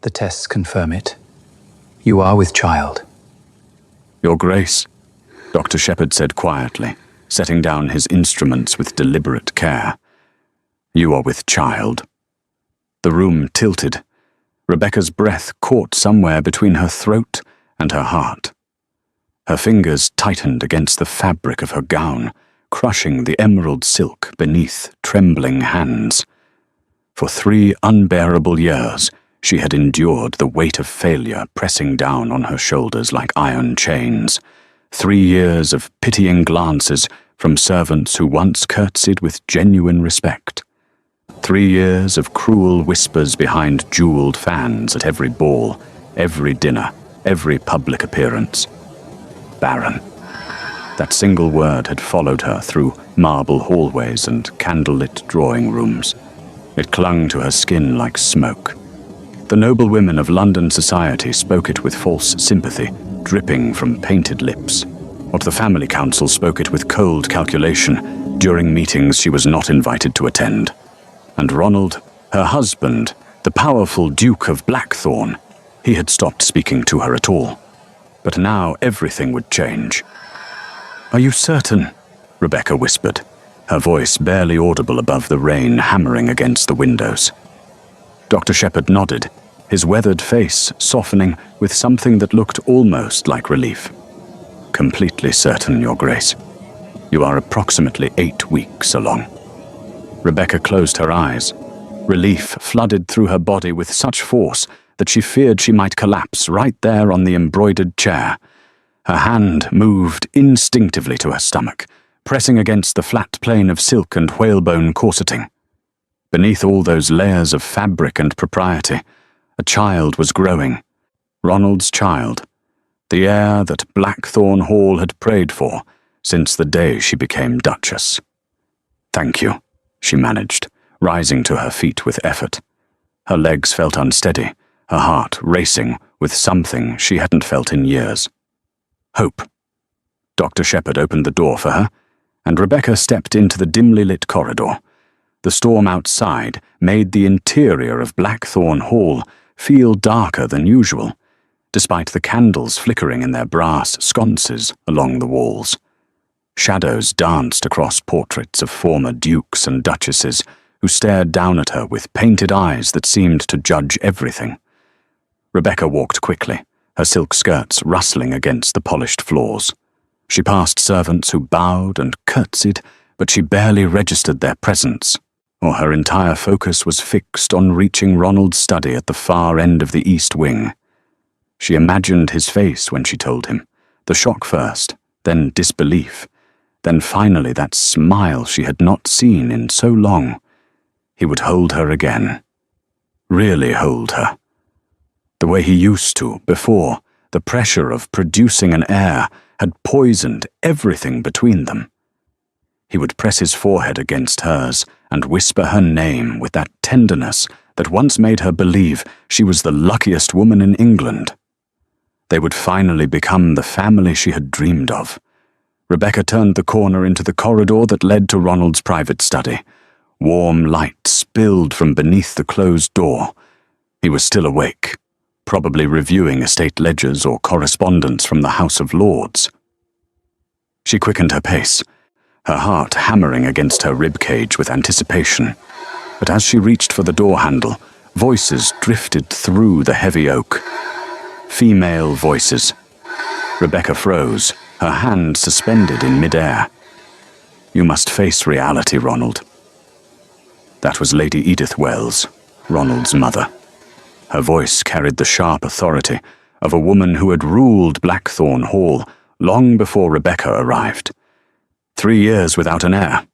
The tests confirm it. You are with child. Your Grace, Dr. Shepherd said quietly, setting down his instruments with deliberate care. You are with child. The room tilted. Rebecca's breath caught somewhere between her throat and her heart. Her fingers tightened against the fabric of her gown, crushing the emerald silk beneath trembling hands. For 3 unbearable years, she had endured the weight of failure pressing down on her shoulders like iron chains. 3 years of pitying glances from servants who once curtsied with genuine respect. 3 years of cruel whispers behind jeweled fans at every ball, every dinner, every public appearance. Barren. That single word had followed her through marble hallways and candlelit drawing rooms. It clung to her skin like smoke. The noblewomen of London society spoke it with false sympathy, dripping from painted lips. But the family council spoke it with cold calculation during meetings she was not invited to attend. And Ronald, her husband, the powerful Duke of Blackthorn, he had stopped speaking to her at all. But now everything would change. "Are you certain?" Rebecca whispered, her voice barely audible above the rain hammering against the windows. Dr. Shepherd nodded, his weathered face softening with something that looked almost like relief. "Completely certain, Your Grace. You are approximately 8 weeks along." Rebecca closed her eyes. Relief flooded through her body with such force that she feared she might collapse right there on the embroidered chair. Her hand moved instinctively to her stomach, pressing against the flat plane of silk and whalebone corseting. Beneath all those layers of fabric and propriety, a child was growing. Ronald's child. The heir that Blackthorn Hall had prayed for since the day she became Duchess. "Thank you," she managed, rising to her feet with effort. Her legs felt unsteady, her heart racing with something she hadn't felt in years. Hope. Dr. Shepherd opened the door for her, and Rebecca stepped into the dimly lit corridor. The storm outside made the interior of Blackthorn Hall feel darker than usual, despite the candles flickering in their brass sconces along the walls. Shadows danced across portraits of former dukes and duchesses who stared down at her with painted eyes that seemed to judge everything. Rebecca walked quickly, her silk skirts rustling against the polished floors. She passed servants who bowed and curtsied, but she barely registered their presence, or her entire focus was fixed on reaching Ronald's study at the far end of the east wing. She imagined his face when she told him, the shock first, then disbelief, then finally that smile she had not seen in so long. He would hold her again. Really hold her. The way he used to, before, the pressure of producing an heir had poisoned everything between them. He would press his forehead against hers and whisper her name with that tenderness that once made her believe she was the luckiest woman in England. They would finally become the family she had dreamed of. Rebecca turned the corner into the corridor that led to Ronald's private study. Warm light spilled from beneath the closed door. He was still awake, probably reviewing estate ledgers or correspondence from the House of Lords. She quickened her pace, her heart hammering against her ribcage with anticipation. But as she reached for the door handle, voices drifted through the heavy oak. Female voices. Rebecca froze, her hand suspended in midair. "You must face reality, Ronald." That was Lady Edith Wells, Ronald's mother. Her voice carried the sharp authority of a woman who had ruled Blackthorn Hall long before Rebecca arrived. 3 years without an heir.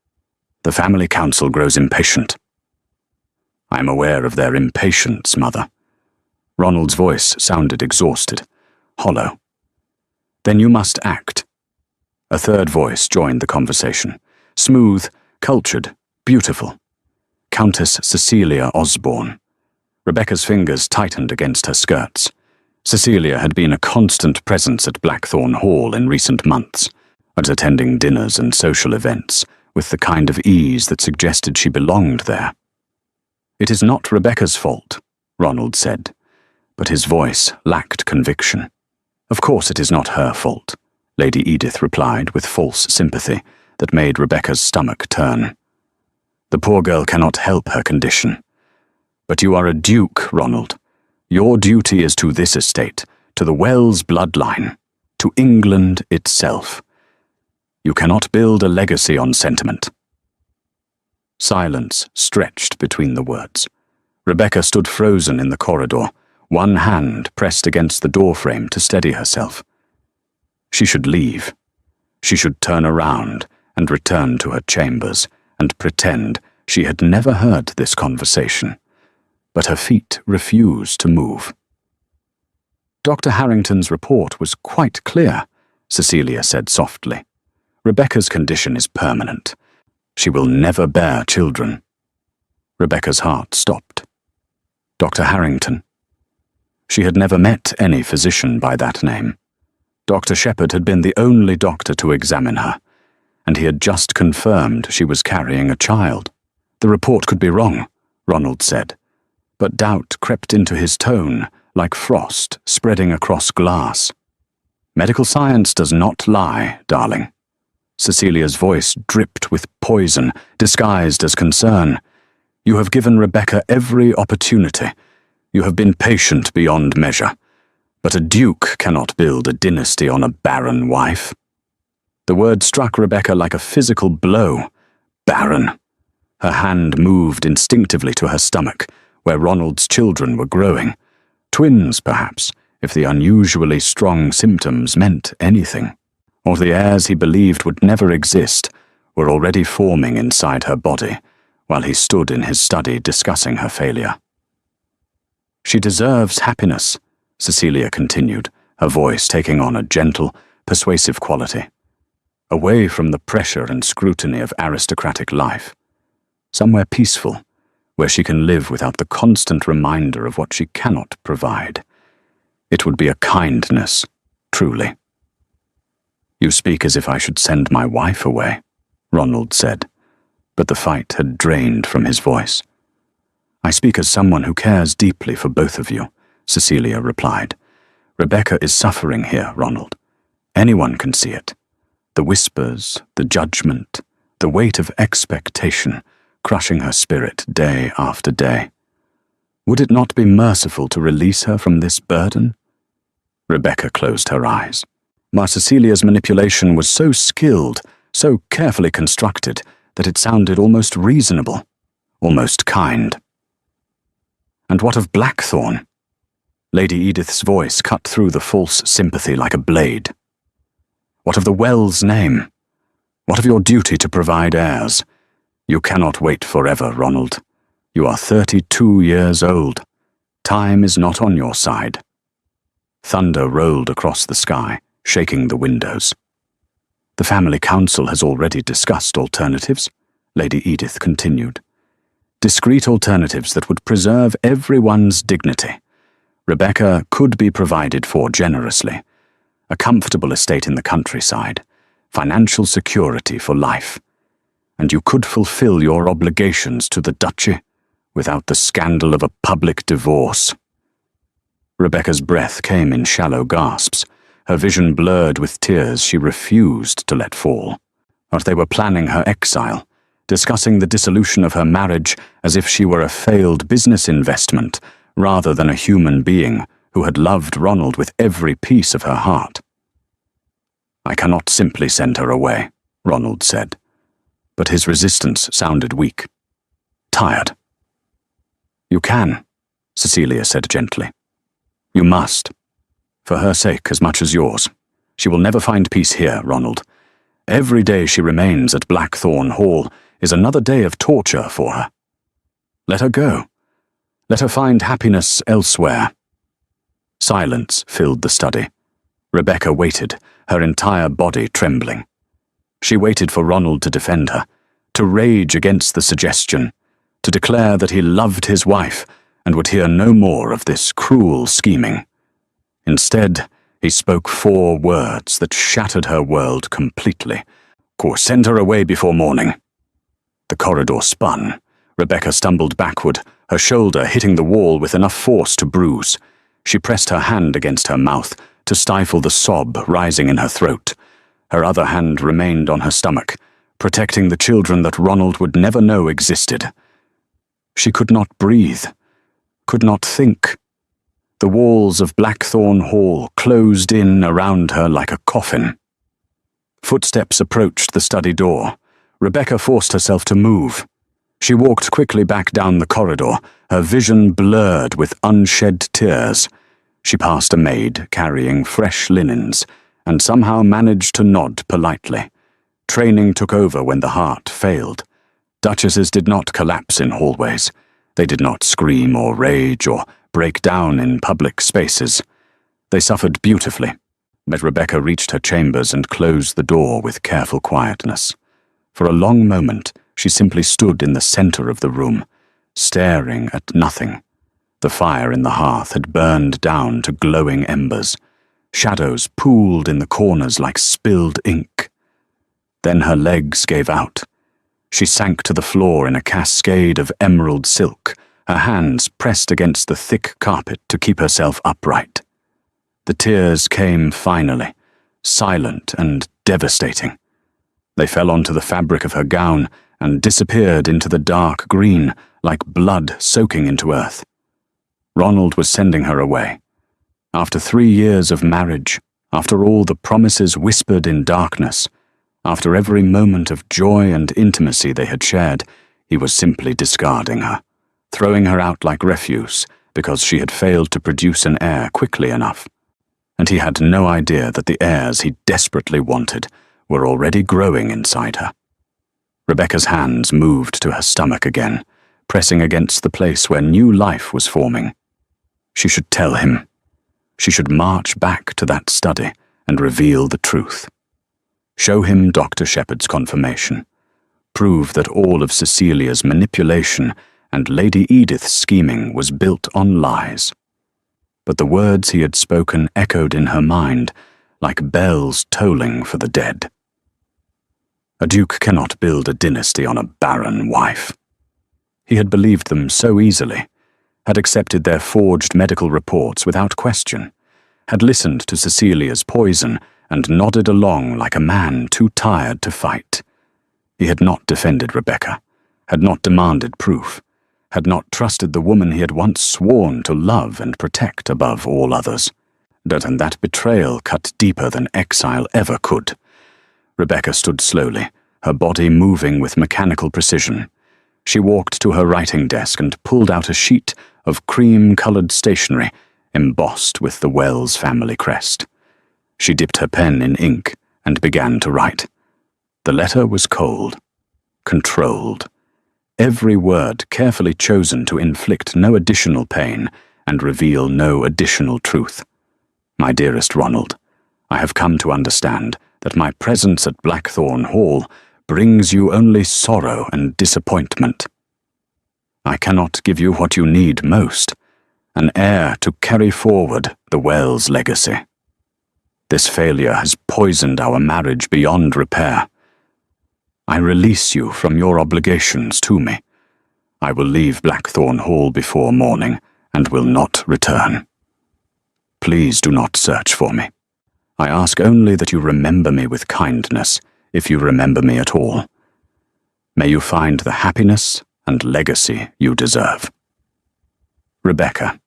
The family council grows impatient. "I am aware of their impatience, Mother." Ronald's voice sounded exhausted, hollow. "Then you must act." A third voice joined the conversation. Smooth, cultured, beautiful. Countess Cecilia Osborne. Rebecca's fingers tightened against her skirts. Cecilia had been a constant presence at Blackthorn Hall in recent months, attending dinners and social events with the kind of ease that suggested she belonged there. "It is not Rebecca's fault," Ronald said. but his voice lacked conviction. "Of course it is not her fault," Lady Edith replied with false sympathy that made Rebecca's stomach turn. "The poor girl cannot help her condition. But you are a duke, Ronald. Your duty is to this estate, to the Wells bloodline, to England itself. You cannot build a legacy on sentiment." Silence stretched between the words. Rebecca stood frozen in the corridor, one hand pressed against the doorframe to steady herself. She should leave. She should turn around and return to her chambers and pretend she had never heard this conversation. But her feet refused to move. "Dr. Harrington's report was quite clear," Cecilia said softly. "Rebecca's condition is permanent. She will never bear children." Rebecca's heart stopped. Dr. Harrington. She had never met any physician by that name. Dr. Shepherd had been the only doctor to examine her, and he had just confirmed she was carrying a child. "The report could be wrong," Ronald said, but doubt crept into his tone like frost spreading across glass. "Medical science does not lie, darling." Cecilia's voice dripped with poison, disguised as concern. "You have given Rebecca every opportunity. You have been patient beyond measure. But a duke cannot build a dynasty on a barren wife." The word struck Rebecca like a physical blow. Barren. Her hand moved instinctively to her stomach, where Ronald's children were growing. Twins, perhaps, if the unusually strong symptoms meant anything. Or the heirs he believed would never exist were already forming inside her body, while he stood in his study discussing her failure. "She deserves happiness," Cecilia continued, her voice taking on a gentle, persuasive quality. "Away from the pressure and scrutiny of aristocratic life. Somewhere peaceful, where she can live without the constant reminder of what she cannot provide. It would be a kindness, truly." "You speak as if I should send my wife away," Ronald said, but the fight had drained from his voice. "I speak as someone who cares deeply for both of you," Cecilia replied. "Rebecca is suffering here, Ronald. Anyone can see it. The whispers, the judgment, the weight of expectation, crushing her spirit day after day. Would it not be merciful to release her from this burden?" Rebecca closed her eyes. Cecilia's manipulation was so skilled, so carefully constructed, that it sounded almost reasonable, almost kind. "And what of Blackthorn?" Lady Edith's voice cut through the false sympathy like a blade. "What of the Wells name? What of your duty to provide heirs? You cannot wait forever, Ronald. You are 32 years old. Time is not on your side." Thunder rolled across the sky, shaking the windows. "The family council has already discussed alternatives," Lady Edith continued. "Discreet alternatives that would preserve everyone's dignity. Rebecca could be provided for generously. A comfortable estate in the countryside, financial security for life. And you could fulfill your obligations to the duchy without the scandal of a public divorce." Rebecca's breath came in shallow gasps, her vision blurred with tears she refused to let fall. But they were planning her exile, discussing the dissolution of her marriage as if she were a failed business investment rather than a human being who had loved Ronald with every piece of her heart. "I cannot simply send her away," Ronald said, but his resistance sounded weak, tired. "You can," Cecilia said gently. "You must. For her sake as much as yours. She will never find peace here, Ronald. Every day she remains at Blackthorn Hall is another day of torture for her. Let her go. Let her find happiness elsewhere." Silence filled the study. Rebecca waited, her entire body trembling. She waited for Ronald to defend her, to rage against the suggestion, to declare that he loved his wife and would hear no more of this cruel scheming. Instead, he spoke 4 words that shattered her world completely. "Send her away before morning." The corridor spun. Rebecca stumbled backward, her shoulder hitting the wall with enough force to bruise. She pressed her hand against her mouth to stifle the sob rising in her throat. Her other hand remained on her stomach, protecting the children that Ronald would never know existed. She could not breathe, could not think. The walls of Blackthorn Hall closed in around her like a coffin. Footsteps approached the study door. Rebecca forced herself to move. She walked quickly back down the corridor, her vision blurred with unshed tears. She passed a maid carrying fresh linens, and somehow managed to nod politely. Training took over when the heart failed. Duchesses did not collapse in hallways. They did not scream or rage or break down in public spaces. They suffered beautifully, but Rebecca reached her chambers and closed the door with careful quietness. For a long moment, she simply stood in the center of the room, staring at nothing. The fire in the hearth had burned down to glowing embers. Shadows pooled in the corners like spilled ink. Then her legs gave out. She sank to the floor in a cascade of emerald silk, her hands pressed against the thick carpet to keep herself upright. The tears came finally, silent and devastating. They fell onto the fabric of her gown and disappeared into the dark green, like blood soaking into earth. Ronald was sending her away. After 3 years of marriage, after all the promises whispered in darkness, after every moment of joy and intimacy they had shared, he was simply discarding her, throwing her out like refuse because she had failed to produce an heir quickly enough. And he had no idea that the heirs he desperately wanted were already growing inside her. Rebecca's hands moved to her stomach again, pressing against the place where new life was forming. She should tell him. She should march back to that study and reveal the truth. Show him Dr. Shepherd's confirmation. Prove that all of Cecilia's manipulation and Lady Edith's scheming was built on lies. But the words he had spoken echoed in her mind like bells tolling for the dead. A duke cannot build a dynasty on a barren wife. He had believed them so easily, had accepted their forged medical reports without question, had listened to Cecilia's poison and nodded along like a man too tired to fight. He had not defended Rebecca, had not demanded proof, had not trusted the woman he had once sworn to love and protect above all others. And that betrayal cut deeper than exile ever could. Rebecca stood slowly, her body moving with mechanical precision. She walked to her writing desk and pulled out a sheet of cream-colored stationery embossed with the Wells family crest. She dipped her pen in ink and began to write. The letter was cold, controlled, every word carefully chosen to inflict no additional pain and reveal no additional truth. My dearest Ronald, I have come to understand that my presence at Blackthorn Hall brings you only sorrow and disappointment. I cannot give you what you need most, an heir to carry forward the Wells legacy. This failure has poisoned our marriage beyond repair. I release you from your obligations to me. I will leave Blackthorn Hall before morning and will not return. Please do not search for me. I ask only that you remember me with kindness, if you remember me at all. May you find the happiness and legacy you deserve. Rebecca.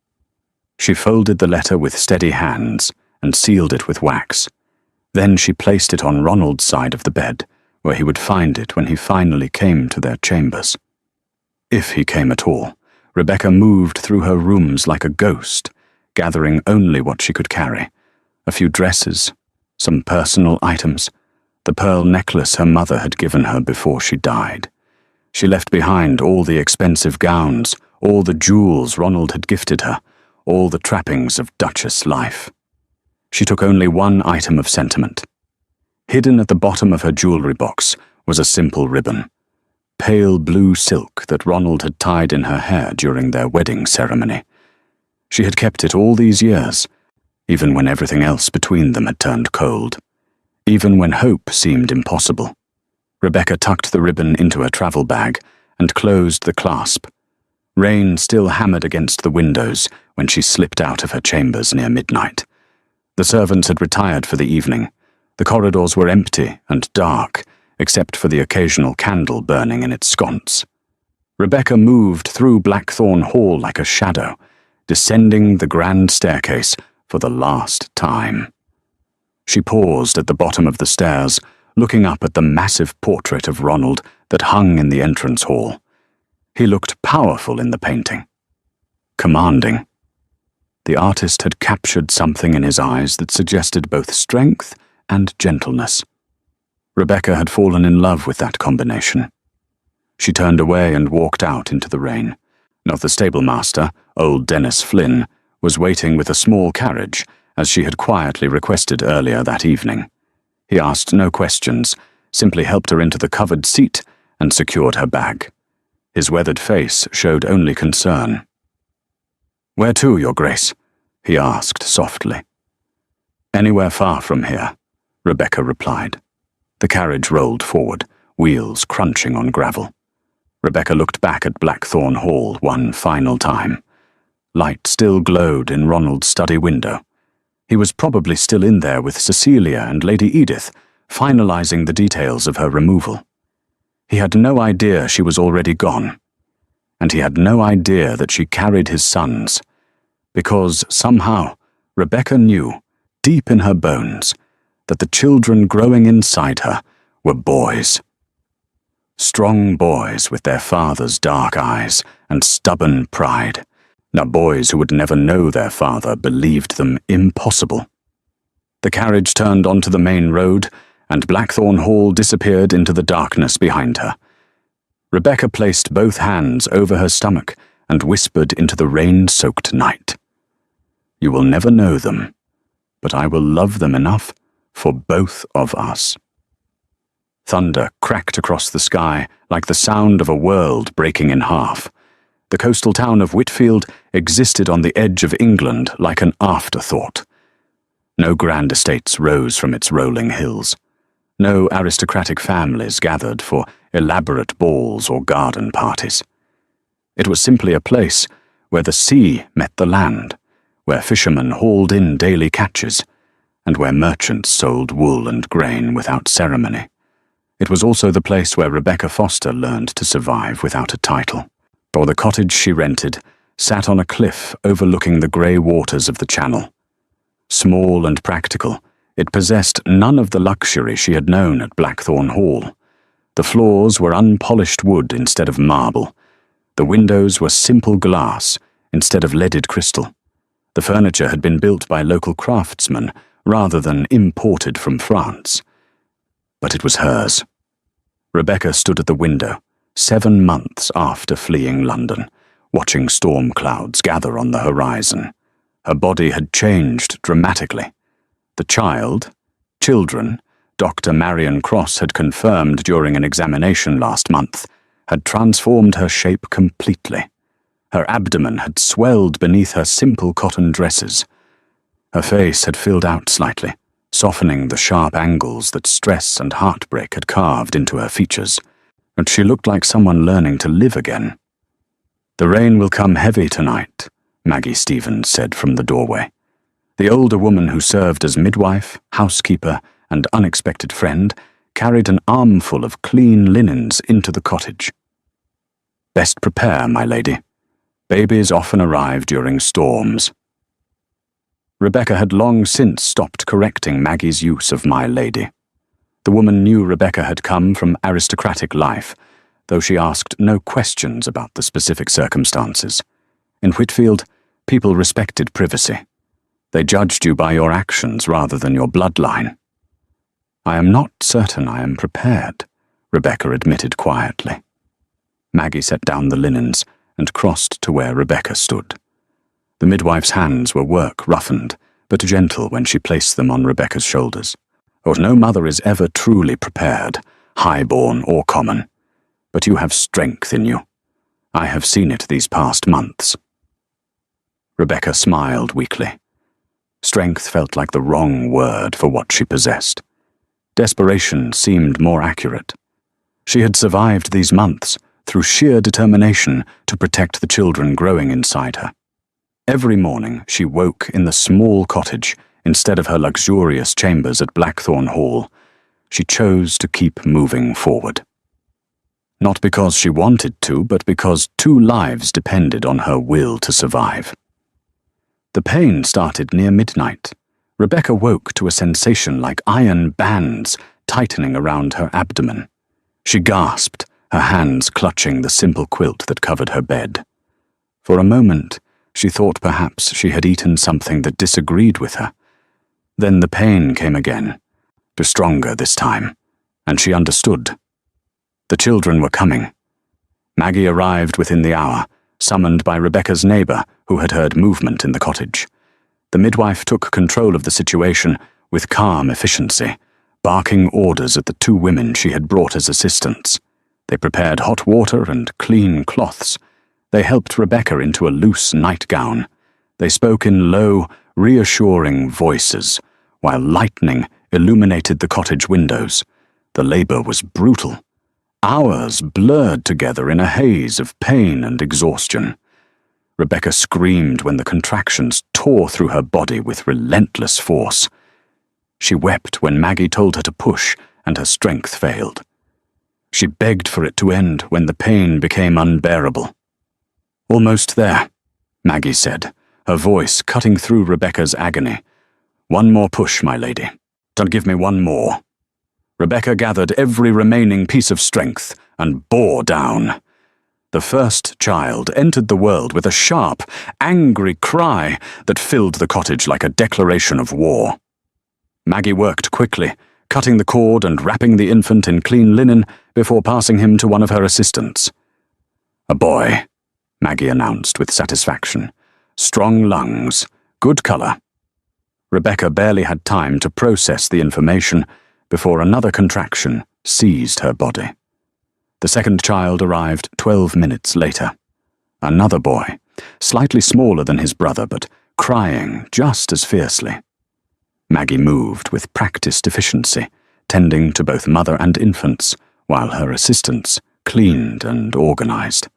She folded the letter with steady hands and sealed it with wax. Then she placed it on Ronald's side of the bed, where he would find it when he finally came to their chambers. If he came at all, Rebecca moved through her rooms like a ghost, gathering only what she could carry. A few dresses, some personal items, the pearl necklace her mother had given her before she died. She left behind all the expensive gowns, all the jewels Ronald had gifted her, all the trappings of Duchess life. She took only one item of sentiment. Hidden at the bottom of her jewelry box was a simple ribbon, pale blue silk that Ronald had tied in her hair during their wedding ceremony. She had kept it all these years, even when everything else between them had turned cold, even when hope seemed impossible. Rebecca tucked the ribbon into her travel bag and closed the clasp. Rain still hammered against the windows when she slipped out of her chambers near midnight. The servants had retired for the evening. The corridors were empty and dark, except for the occasional candle burning in its sconce. Rebecca moved through Blackthorn Hall like a shadow, descending the grand staircase for the last time. She paused at the bottom of the stairs, looking up at the massive portrait of Ronald that hung in the entrance hall. He looked powerful in the painting. Commanding. The artist had captured something in his eyes that suggested both strength and gentleness. Rebecca had fallen in love with that combination. She turned away and walked out into the rain. Now the stablemaster, old Dennis Flynn, was waiting with a small carriage, as she had quietly requested earlier that evening. He asked no questions, simply helped her into the covered seat and secured her bag. His weathered face showed only concern. "Where to, Your Grace?" he asked softly. "Anywhere far from here," Rebecca replied. The carriage rolled forward, wheels crunching on gravel. Rebecca looked back at Blackthorn Hall one final time. Light still glowed in Ronald's study window. He was probably still in there with Cecilia and Lady Edith, finalizing the details of her removal. He had no idea she was already gone, and he had no idea that she carried his sons, because somehow Rebecca knew, deep in her bones, that the children growing inside her were boys. Strong boys with their father's dark eyes and stubborn pride. Now boys who would never know their father believed them impossible. The carriage turned onto the main road, and Blackthorn Hall disappeared into the darkness behind her. Rebecca placed both hands over her stomach and whispered into the rain-soaked night. "You will never know them, but I will love them enough for both of us." Thunder cracked across the sky like the sound of a world breaking in half. The coastal town of Whitfield existed on the edge of England like an afterthought. No grand estates rose from its rolling hills. No aristocratic families gathered for elaborate balls or garden parties. It was simply a place where the sea met the land, where fishermen hauled in daily catches, and where merchants sold wool and grain without ceremony. It was also the place where Rebecca Foster learned to survive without a title. For the cottage she rented sat on a cliff overlooking the grey waters of the Channel. Small and practical, it possessed none of the luxury she had known at Blackthorn Hall. The floors were unpolished wood instead of marble. The windows were simple glass instead of leaded crystal. The furniture had been built by local craftsmen rather than imported from France. But it was hers. Rebecca stood at the window, 7 months after fleeing London, watching storm clouds gather on the horizon. Her body had changed dramatically. The children, Dr. Marion Cross had confirmed during an examination last month, had transformed her shape completely. Her abdomen had swelled beneath her simple cotton dresses. Her face had filled out slightly, softening the sharp angles that stress and heartbreak had carved into her features, and she looked like someone learning to live again. "The rain will come heavy tonight," Maggie Stevens said from the doorway. The older woman who served as midwife, housekeeper, and unexpected friend carried an armful of clean linens into the cottage. "Best prepare, my lady. Babies often arrive during storms." Rebecca had long since stopped correcting Maggie's use of my lady. The woman knew Rebecca had come from aristocratic life, though she asked no questions about the specific circumstances. In Whitfield, people respected privacy. They judged you by your actions rather than your bloodline. "I am not certain I am prepared," Rebecca admitted quietly. Maggie set down the linens and crossed to where Rebecca stood. The midwife's hands were work-roughened, but gentle when she placed them on Rebecca's shoulders. "Oh, no mother is ever truly prepared, high-born or common. But you have strength in you. I have seen it these past months." Rebecca smiled weakly. Strength felt like the wrong word for what she possessed. Desperation seemed more accurate. She had survived these months, through sheer determination to protect the children growing inside her. Every morning she woke in the small cottage instead of her luxurious chambers at Blackthorn Hall. She chose to keep moving forward. Not because she wanted to, but because 2 lives depended on her will to survive. The pain started near midnight. Rebecca woke to a sensation like iron bands tightening around her abdomen. She gasped, her hands clutching the simple quilt that covered her bed. For a moment, she thought perhaps she had eaten something that disagreed with her. Then the pain came again, stronger this time, and she understood. The children were coming. Maggie arrived within the hour, summoned by Rebecca's neighbour, who had heard movement in the cottage. The midwife took control of the situation with calm efficiency, barking orders at the 2 women she had brought as assistants. They prepared hot water and clean cloths. They helped Rebecca into a loose nightgown. They spoke in low, reassuring voices, while lightning illuminated the cottage windows. The labour was brutal. Hours blurred together in a haze of pain and exhaustion. Rebecca screamed when the contractions tore through her body with relentless force. She wept when Maggie told her to push and her strength failed. She begged for it to end when the pain became unbearable. "Almost there," Maggie said, her voice cutting through Rebecca's agony. "One more push, my lady. Don't give me one more." Rebecca gathered every remaining piece of strength and bore down. The first child entered the world with a sharp, angry cry that filled the cottage like a declaration of war. Maggie worked quickly, cutting the cord and wrapping the infant in clean linen before passing him to one of her assistants. "A boy," Maggie announced with satisfaction. "Strong lungs, good colour." Rebecca barely had time to process the information before another contraction seized her body. The second child arrived 12 minutes later. Another boy, slightly smaller than his brother, but crying just as fiercely. Maggie moved with practiced efficiency, tending to both mother and infants, while her assistants cleaned and organized.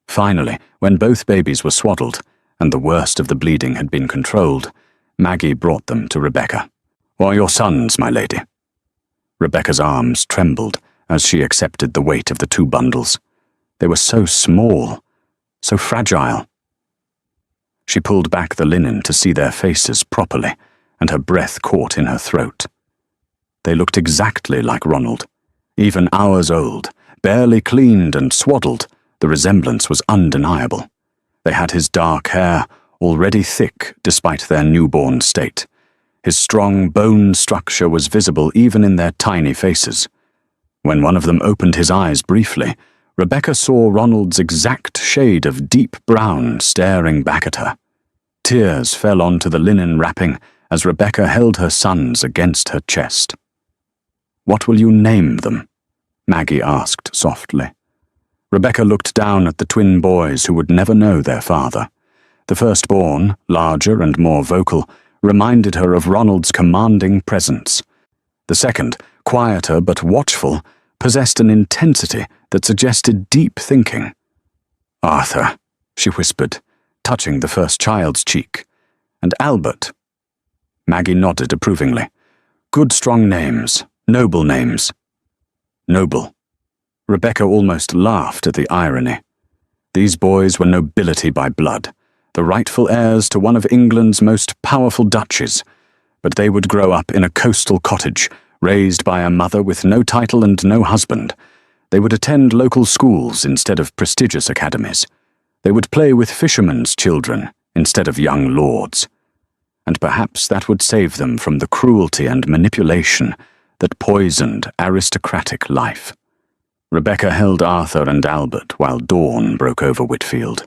Finally, when both babies were swaddled, and the worst of the bleeding had been controlled, Maggie brought them to Rebecca. "Or your sons, my lady." Rebecca's arms trembled as she accepted the weight of the 2 bundles. They were so small, so fragile. She pulled back the linen to see their faces properly, and her breath caught in her throat. They looked exactly like Ronald. Even hours old, barely cleaned and swaddled, the resemblance was undeniable. They had his dark hair, already thick despite their newborn state. His strong bone structure was visible even in their tiny faces. When one of them opened his eyes briefly, Rebecca saw Ronald's exact shade of deep brown staring back at her. Tears fell onto the linen wrapping as Rebecca held her sons against her chest. "What will you name them?" Maggie asked softly. Rebecca looked down at the twin boys who would never know their father. The firstborn, larger and more vocal, reminded her of Ronald's commanding presence. The second, quieter but watchful, possessed an intensity that suggested deep thinking. "Arthur," she whispered, touching the first child's cheek. "And Albert." Maggie nodded approvingly. "Good strong names, noble names." Noble. Rebecca almost laughed at the irony. These boys were nobility by blood, the rightful heirs to one of England's most powerful duchies, but they would grow up in a coastal cottage, raised by a mother with no title and no husband. They would attend local schools instead of prestigious academies. They would play with fishermen's children instead of young lords. And perhaps that would save them from the cruelty and manipulation that poisoned aristocratic life. Rebecca held Arthur and Albert while dawn broke over Whitfield.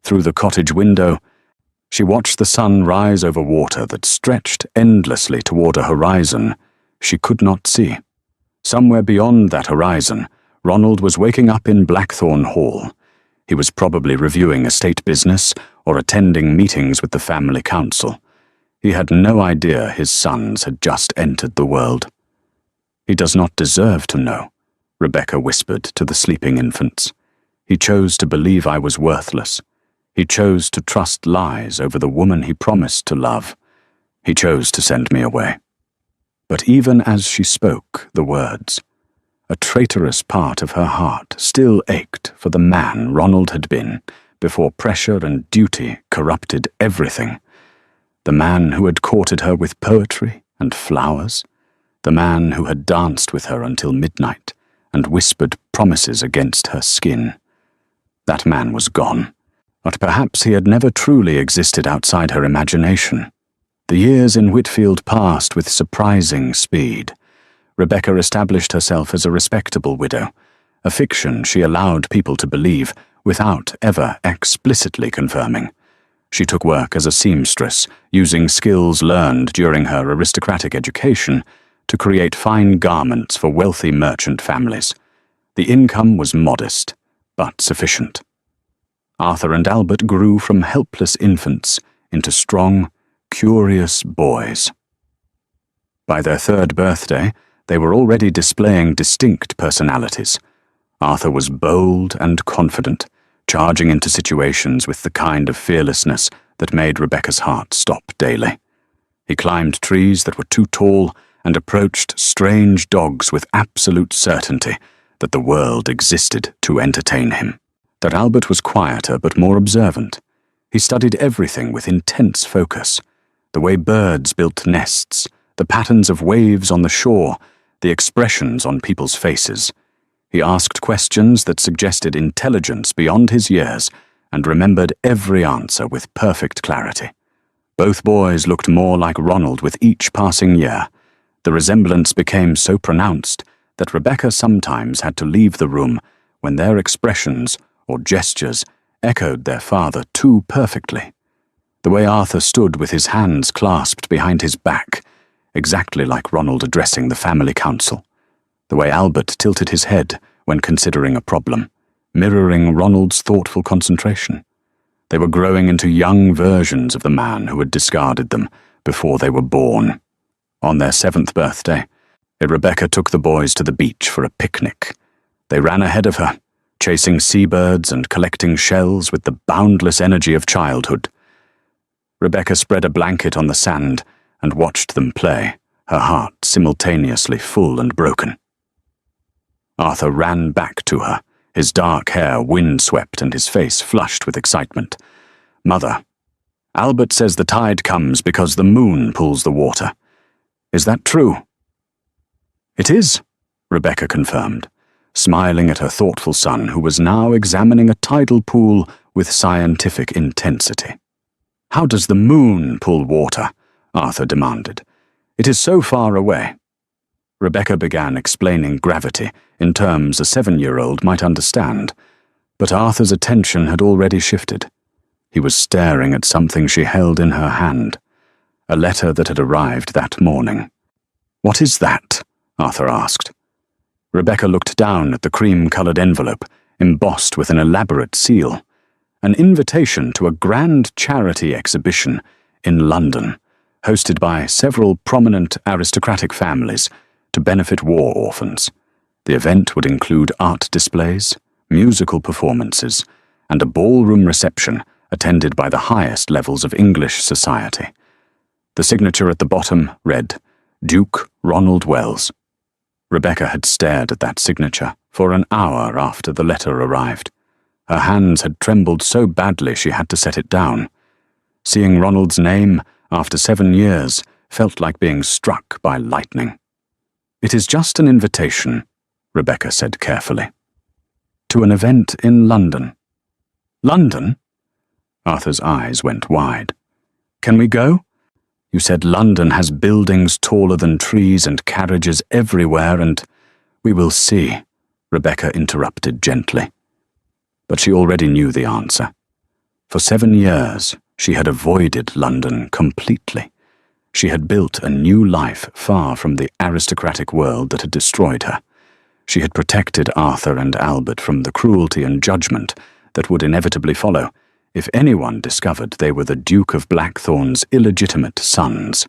Through the cottage window, she watched the sun rise over water that stretched endlessly toward a horizon she could not see. Somewhere beyond that horizon, Ronald was waking up in Blackthorn Hall. He was probably reviewing estate business or attending meetings with the family council. He had no idea his sons had just entered the world. "He does not deserve to know," Rebecca whispered to the sleeping infants. He chose to believe I was worthless. He chose to trust lies over the woman he promised to love. He chose to send me away. But even as she spoke the words, a traitorous part of her heart still ached for the man Ronald had been before pressure and duty corrupted everything. The man who had courted her with poetry and flowers. The man who had danced with her until midnight and whispered promises against her skin. That man was gone, but perhaps he had never truly existed outside her imagination. The years in Whitfield passed with surprising speed. Rebecca established herself as a respectable widow, a fiction she allowed people to believe without ever explicitly confirming. She took work as a seamstress, using skills learned during her aristocratic education to create fine garments for wealthy merchant families. The income was modest, but sufficient. Arthur and Albert grew from helpless infants into strong, curious boys. By their third birthday, they were already displaying distinct personalities. Arthur was bold and confident, charging into situations with the kind of fearlessness that made Rebecca's heart stop daily. He climbed trees that were too tall and approached strange dogs with absolute certainty that the world existed to entertain him. That Albert was quieter but more observant. He studied everything with intense focus. The way birds built nests, the patterns of waves on the shore, the expressions on people's faces. He asked questions that suggested intelligence beyond his years and remembered every answer with perfect clarity. Both boys looked more like Ronald with each passing year. The resemblance became so pronounced that Rebecca sometimes had to leave the room when their expressions or gestures echoed their father too perfectly. The way Arthur stood with his hands clasped behind his back, exactly like Ronald addressing the family council. The way Albert tilted his head when considering a problem, mirroring Ronald's thoughtful concentration. They were growing into young versions of the man who had discarded them before they were born. On their 7th birthday, Rebecca took the boys to the beach for a picnic. They ran ahead of her, chasing seabirds and collecting shells with the boundless energy of childhood. Rebecca spread a blanket on the sand and watched them play, her heart simultaneously full and broken. Arthur ran back to her, his dark hair wind-swept and his face flushed with excitement. "Mother, Albert says the tide comes because the moon pulls the water. Is that true?" "It is," Rebecca confirmed, smiling at her thoughtful son, who was now examining a tidal pool with scientific intensity. "How does the moon pull water?" Arthur demanded. "It is so far away." Rebecca began explaining gravity in terms a 7-year-old might understand, but Arthur's attention had already shifted. He was staring at something she held in her hand, a letter that had arrived that morning. "What is that?" Arthur asked. Rebecca looked down at the cream-colored envelope, embossed with an elaborate seal, an invitation to a grand charity exhibition in London, hosted by several prominent aristocratic families to benefit war orphans. The event would include art displays, musical performances, and a ballroom reception attended by the highest levels of English society. The signature at the bottom read, "Duke Ronald Wells." Rebecca had stared at that signature for an hour after the letter arrived. Her hands had trembled so badly she had to set it down. Seeing Ronald's name after 7 years felt like being struck by lightning. "It is just an invitation," Rebecca said carefully. "To an event in London." "London?" Arthur's eyes went wide. "Can we go? You said London has buildings taller than trees and carriages everywhere and—" "We will see," Rebecca interrupted gently. But she already knew the answer. For 7 years, she had avoided London completely. She had built a new life far from the aristocratic world that had destroyed her. She had protected Arthur and Albert from the cruelty and judgment that would inevitably follow if anyone discovered they were the Duke of Blackthorn's illegitimate sons.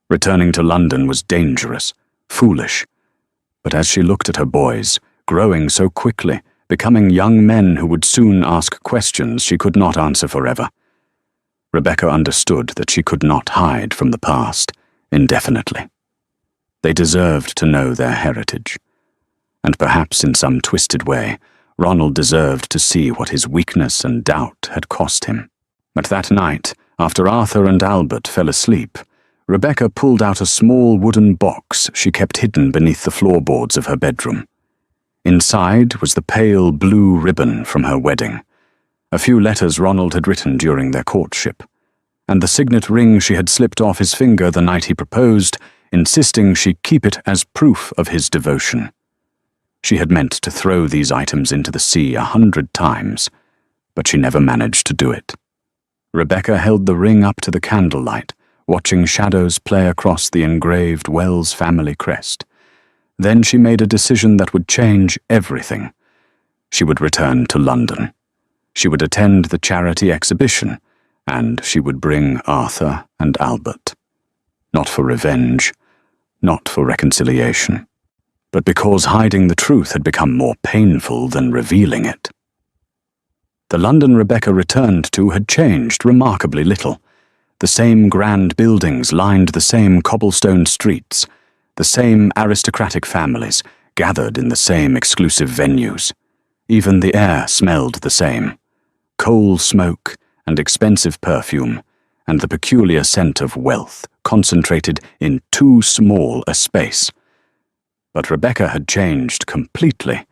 Returning to London was dangerous, foolish. But as she looked at her boys, growing so quickly, becoming young men who would soon ask questions she could not answer forever. Rebecca understood that she could not hide from the past indefinitely. They deserved to know their heritage. And perhaps in some twisted way, Ronald deserved to see what his weakness and doubt had cost him. But that night, after Arthur and Albert fell asleep, Rebecca pulled out a small wooden box she kept hidden beneath the floorboards of her bedroom. Inside was the pale blue ribbon from her wedding, a few letters Ronald had written during their courtship, and the signet ring she had slipped off his finger the night he proposed, insisting she keep it as proof of his devotion. She had meant to throw these items into the sea 100 times, but she never managed to do it. Rebecca held the ring up to the candlelight, watching shadows play across the engraved Wells family crest. Then she made a decision that would change everything. She would return to London. She would attend the charity exhibition, and she would bring Arthur and Albert. Not for revenge, not for reconciliation, but because hiding the truth had become more painful than revealing it. The London Rebecca returned to had changed remarkably little. The same grand buildings lined the same cobblestone streets, the same aristocratic families gathered in the same exclusive venues. Even the air smelled the same: coal smoke and expensive perfume, and the peculiar scent of wealth concentrated in too small a space. But Rebecca had changed completely.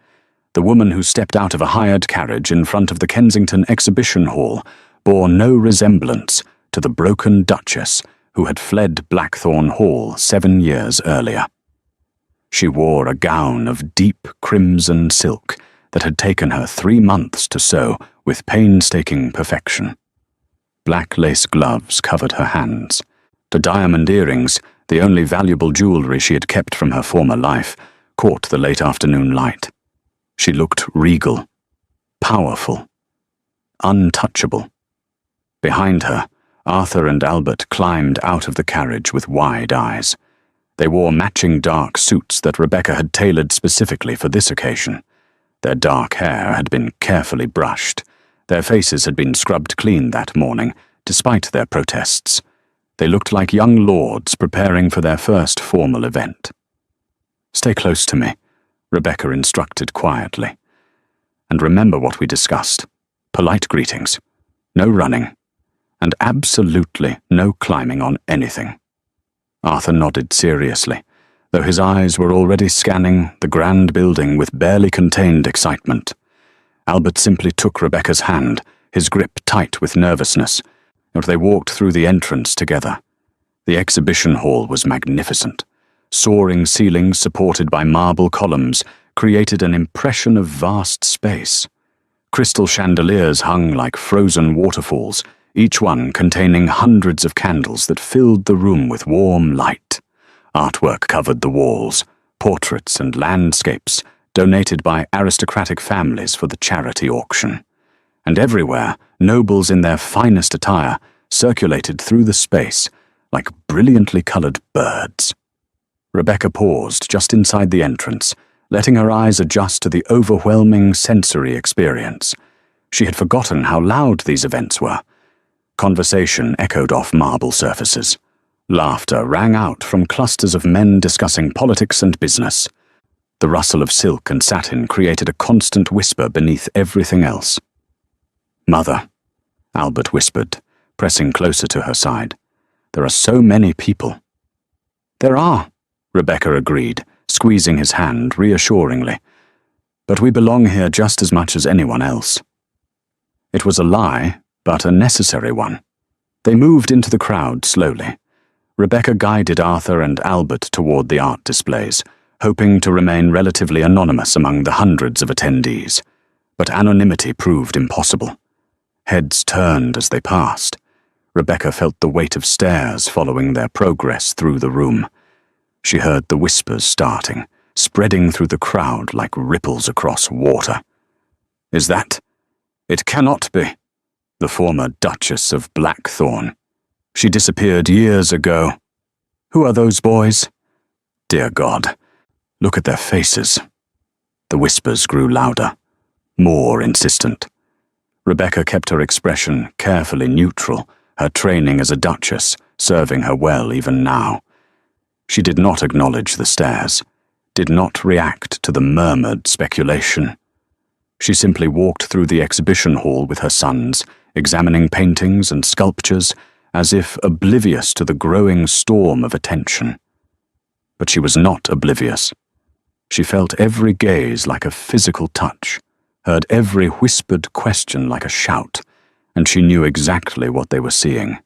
The woman who stepped out of a hired carriage in front of the Kensington Exhibition Hall bore no resemblance to the broken Duchess who had fled Blackthorn Hall 7 years earlier. She wore a gown of deep crimson silk that had taken her 3 months to sew with painstaking perfection. Black lace gloves covered her hands. The diamond earrings, the only valuable jewelry she had kept from her former life, caught the late afternoon light. She looked regal, powerful, untouchable. Behind her, Arthur and Albert climbed out of the carriage with wide eyes. They wore matching dark suits that Rebecca had tailored specifically for this occasion. Their dark hair had been carefully brushed. Their faces had been scrubbed clean that morning, despite their protests. They looked like young lords preparing for their first formal event. "Stay close to me," Rebecca instructed quietly. "And remember what we discussed. Polite greetings. No running. And absolutely no climbing on anything." Arthur nodded seriously, though his eyes were already scanning the grand building with barely contained excitement. Albert simply took Rebecca's hand, his grip tight with nervousness, and they walked through the entrance together. The exhibition hall was magnificent. Soaring ceilings supported by marble columns created an impression of vast space. Crystal chandeliers hung like frozen waterfalls, each one containing hundreds of candles that filled the room with warm light. Artwork covered the walls, portraits and landscapes donated by aristocratic families for the charity auction. And everywhere, nobles in their finest attire circulated through the space like brilliantly colored birds. Rebecca paused just inside the entrance, letting her eyes adjust to the overwhelming sensory experience. She had forgotten how loud these events were. Conversation echoed off marble surfaces. Laughter rang out from clusters of men discussing politics and business. The rustle of silk and satin created a constant whisper beneath everything else. "Mother," Albert whispered, pressing closer to her side. "There are so many people." "There are," Rebecca agreed, squeezing his hand reassuringly. "But we belong here just as much as anyone else." It was a lie, but a necessary one. They moved into the crowd slowly. Rebecca guided Arthur and Albert toward the art displays, hoping to remain relatively anonymous among the hundreds of attendees. But anonymity proved impossible. Heads turned as they passed. Rebecca felt the weight of stares following their progress through the room. She heard the whispers starting, spreading through the crowd like ripples across water. "Is that? It cannot be. The former Duchess of Blackthorn. She disappeared years ago. Who are those boys? Dear God, look at their faces." The whispers grew louder. more insistent. Rebecca kept her expression carefully neutral, her training as a duchess serving her well even now. She did not acknowledge the stares, did not react to the murmured speculation. She simply walked through the exhibition hall with her sons, examining paintings and sculptures as if oblivious to the growing storm of attention. But she was not oblivious. She felt every gaze like a physical touch, heard every whispered question like a shout, and she knew exactly what they were seeing.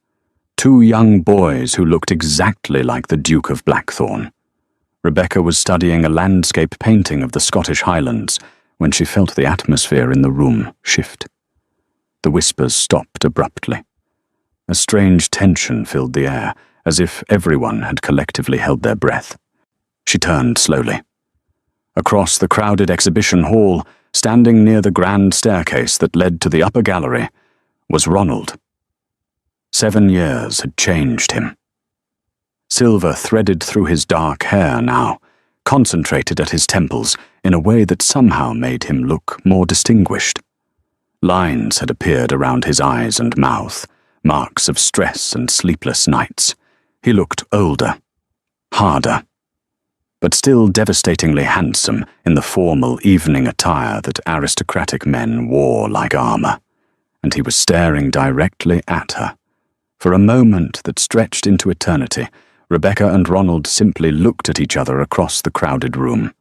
Two young boys who looked exactly like the Duke of Blackthorn. Rebecca was studying a landscape painting of the Scottish Highlands when she felt the atmosphere in the room shift. The whispers stopped abruptly. A strange tension filled the air, as if everyone had collectively held their breath. She turned slowly. Across the crowded exhibition hall, standing near the grand staircase that led to the upper gallery, was Ronald. 7 years had changed him. Silver threaded through his dark hair now, concentrated at his temples in a way that somehow made him look more distinguished. Lines had appeared around his eyes and mouth, marks of stress and sleepless nights. He looked older, harder, but still devastatingly handsome in the formal evening attire that aristocratic men wore like armor, and he was staring directly at her. For a moment that stretched into eternity, Rebecca and Ronald simply looked at each other across the crowded room.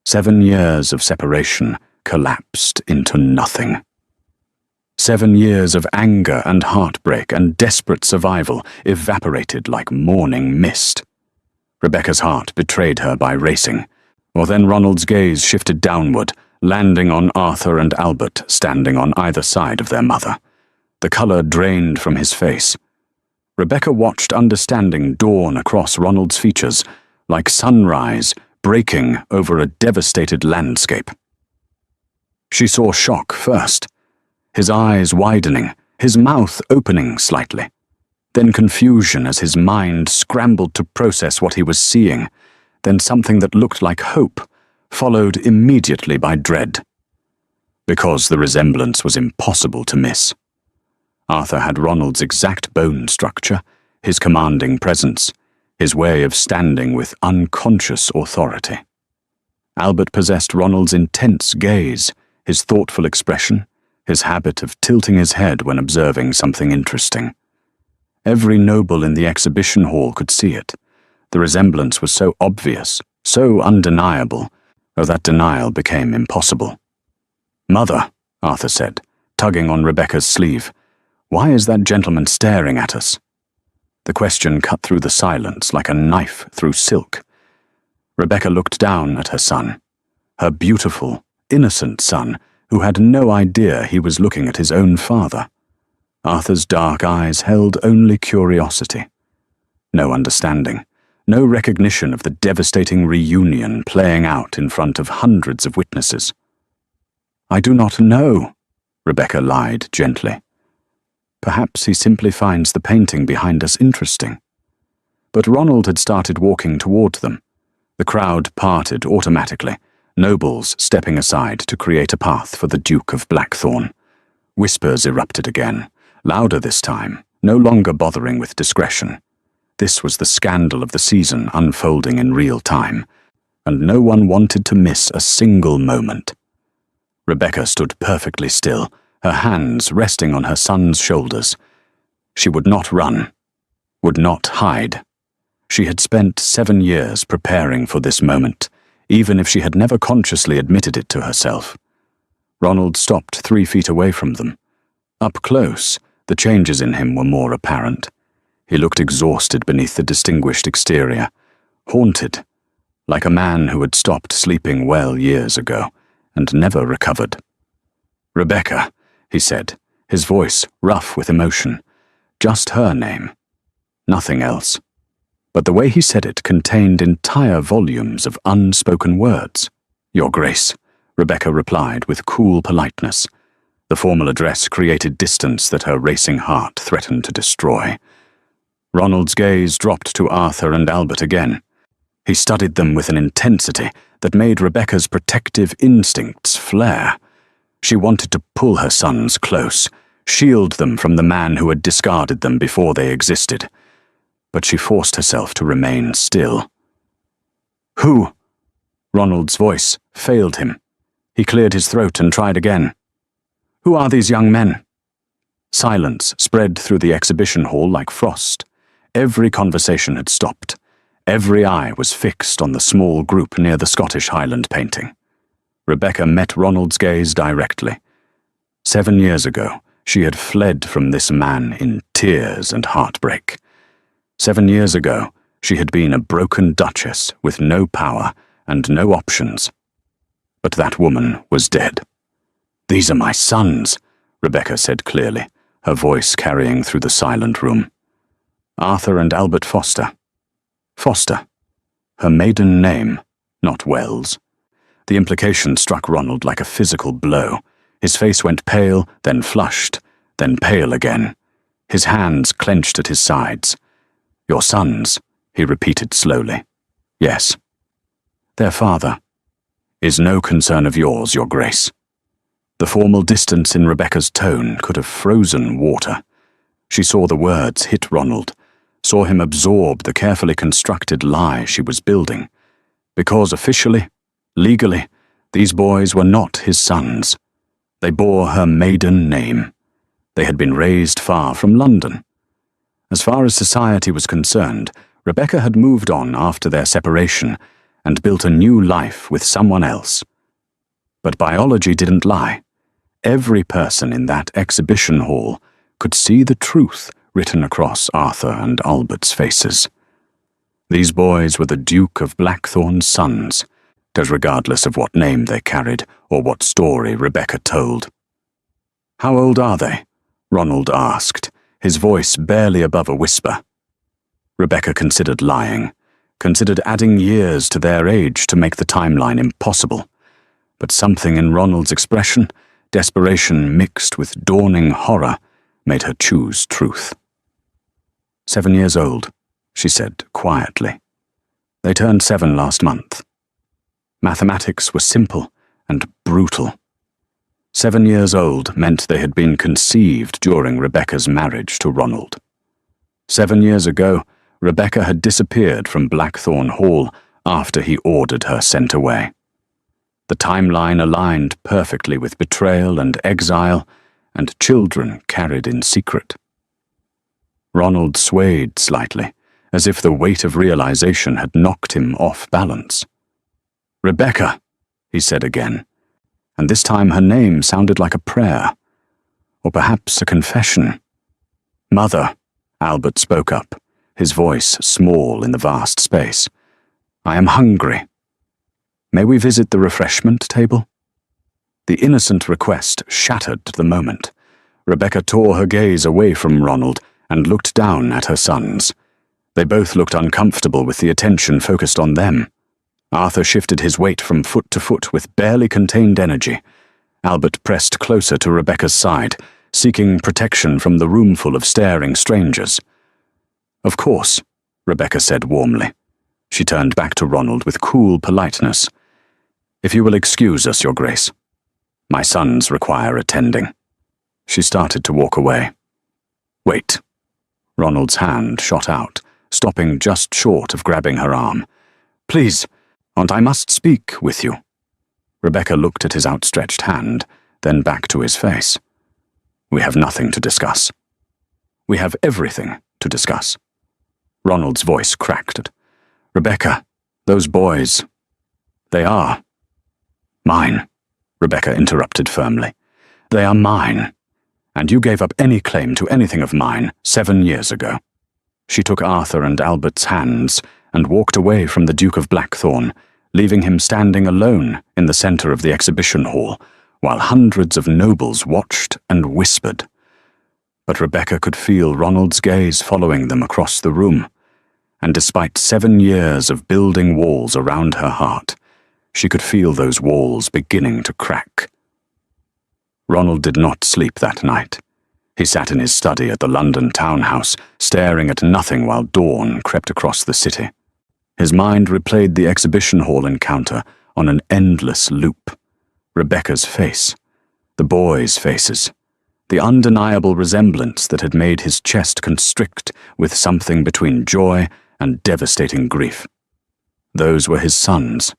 7 years of separation collapsed into nothing. 7 years of anger and heartbreak and desperate survival evaporated like morning mist. Rebecca's heart betrayed her by racing, or then Ronald's gaze shifted downward, landing on Arthur and Albert standing on either side of their mother. The color drained from his face. Rebecca watched understanding dawn across Ronald's features, like sunrise breaking over a devastated landscape. She saw shock first, his eyes widening, his mouth opening slightly, then confusion as his mind scrambled to process what he was seeing, then something that looked like hope, followed immediately by dread. Because the resemblance was impossible to miss. Arthur had Ronald's exact bone structure, his commanding presence, his way of standing with unconscious authority. Albert possessed Ronald's intense gaze, his thoughtful expression, his habit of tilting his head when observing something interesting. Every noble in the exhibition hall could see it. The resemblance was so obvious, so undeniable, though that denial became impossible. "Mother," Arthur said, tugging on Rebecca's sleeve, "why is that gentleman staring at us?" The question cut through the silence like a knife through silk. Rebecca looked down at her son, her beautiful, innocent son, who had no idea he was looking at his own father. Arthur's dark eyes held only curiosity. No understanding, no recognition of the devastating reunion playing out in front of hundreds of witnesses. "I do not know," Rebecca lied gently. "Perhaps he simply finds the painting behind us interesting." But Ronald had started walking toward them. The crowd parted automatically, nobles stepping aside to create a path for the Duke of Blackthorn. Whispers erupted again, louder this time, no longer bothering with discretion. This was the scandal of the season unfolding in real time, and no one wanted to miss a single moment. Rebecca stood perfectly still, her hands resting on her son's shoulders. She would not run, would not hide. She had spent 7 years preparing for this moment, even if she had never consciously admitted it to herself. Ronald stopped 3 feet away from them. Up close, the changes in him were more apparent. He looked exhausted beneath the distinguished exterior, haunted, like a man who had stopped sleeping well years ago and never recovered. "Rebecca," he said, his voice rough with emotion. Just her name. Nothing else. But the way he said it contained entire volumes of unspoken words. "Your Grace," Rebecca replied with cool politeness. The formal address created distance that her racing heart threatened to destroy. Ronald's gaze dropped to Arthur and Albert again. He studied them with an intensity that made Rebecca's protective instincts flare. She wanted to pull her sons close, shield them from the man who had discarded them before they existed. But she forced herself to remain still. "Who?" Ronald's voice failed him. He cleared his throat and tried again. "Who are these young men?" Silence spread through the exhibition hall like frost. Every conversation had stopped. Every eye was fixed on the small group near the Scottish Highland painting. Rebecca met Ronald's gaze directly. 7 years ago, she had fled from this man in tears and heartbreak. 7 years ago, she had been a broken duchess with no power and no options. But that woman was dead. "These are my sons," Rebecca said clearly, her voice carrying through the silent room. "Arthur and Albert Foster." Foster. Her maiden name, not Wells. The implication struck Ronald like a physical blow. His face went pale, then flushed, then pale again. His hands clenched at his sides. "Your sons," he repeated slowly. "Yes." "Their father is no concern of yours, Your Grace." The formal distance in Rebecca's tone could have frozen water. She saw the words hit Ronald, saw him absorb the carefully constructed lie she was building. Because officially, legally, these boys were not his sons. They bore her maiden name. They had been raised far from London. As far as society was concerned, Rebecca had moved on after their separation and built a new life with someone else. But biology didn't lie. Every person in that exhibition hall could see the truth written across Arthur and Albert's faces. These boys were the Duke of Blackthorn's sons, regardless of what name they carried or what story Rebecca told. "How old are they?" Ronald asked, his voice barely above a whisper. Rebecca considered lying, considered adding years to their age to make the timeline impossible. But something in Ronald's expression, desperation mixed with dawning horror, made her choose truth. 7 years old, she said quietly. They turned 7 last month. Mathematics were simple and brutal. 7 years old meant they had been conceived during Rebecca's marriage to Ronald. 7 years ago, Rebecca had disappeared from Blackthorn Hall after he ordered her sent away. The timeline aligned perfectly with betrayal and exile, and children carried in secret. Ronald swayed slightly, as if the weight of realization had knocked him off balance. "Rebecca," he said again, and this time her name sounded like a prayer, or perhaps a confession. "Mother," Albert spoke up, his voice small in the vast space. "I am hungry. May we visit the refreshment table?" The innocent request shattered the moment. Rebecca tore her gaze away from Ronald and looked down at her sons. They both looked uncomfortable with the attention focused on them. Arthur shifted his weight from foot to foot with barely contained energy. Albert pressed closer to Rebecca's side, seeking protection from the roomful of staring strangers. "Of course," Rebecca said warmly. She turned back to Ronald with cool politeness. "If you will excuse us, Your Grace. My sons require attending." She started to walk away. "Wait." Ronald's hand shot out, stopping just short of grabbing her arm. "Please, Aunt, I must speak with you." Rebecca looked at his outstretched hand, then back to his face. "We have nothing to discuss." "We have everything to discuss." Ronald's voice cracked. "Rebecca, those boys, they are mine," Rebecca interrupted firmly. "They are mine, and you gave up any claim to anything of mine 7 years ago." She took Arthur and Albert's hands and walked away from the Duke of Blackthorn, leaving him standing alone in the center of the exhibition hall, while hundreds of nobles watched and whispered. But Rebecca could feel Ronald's gaze following them across the room, and despite 7 years of building walls around her heart, she could feel those walls beginning to crack. Ronald did not sleep that night. He sat in his study at the London townhouse, staring at nothing while dawn crept across the city. His mind replayed the exhibition hall encounter on an endless loop. Rebecca's face, The boys' faces. The undeniable resemblance that had made his chest constrict with something between joy and devastating grief. Those were his sons,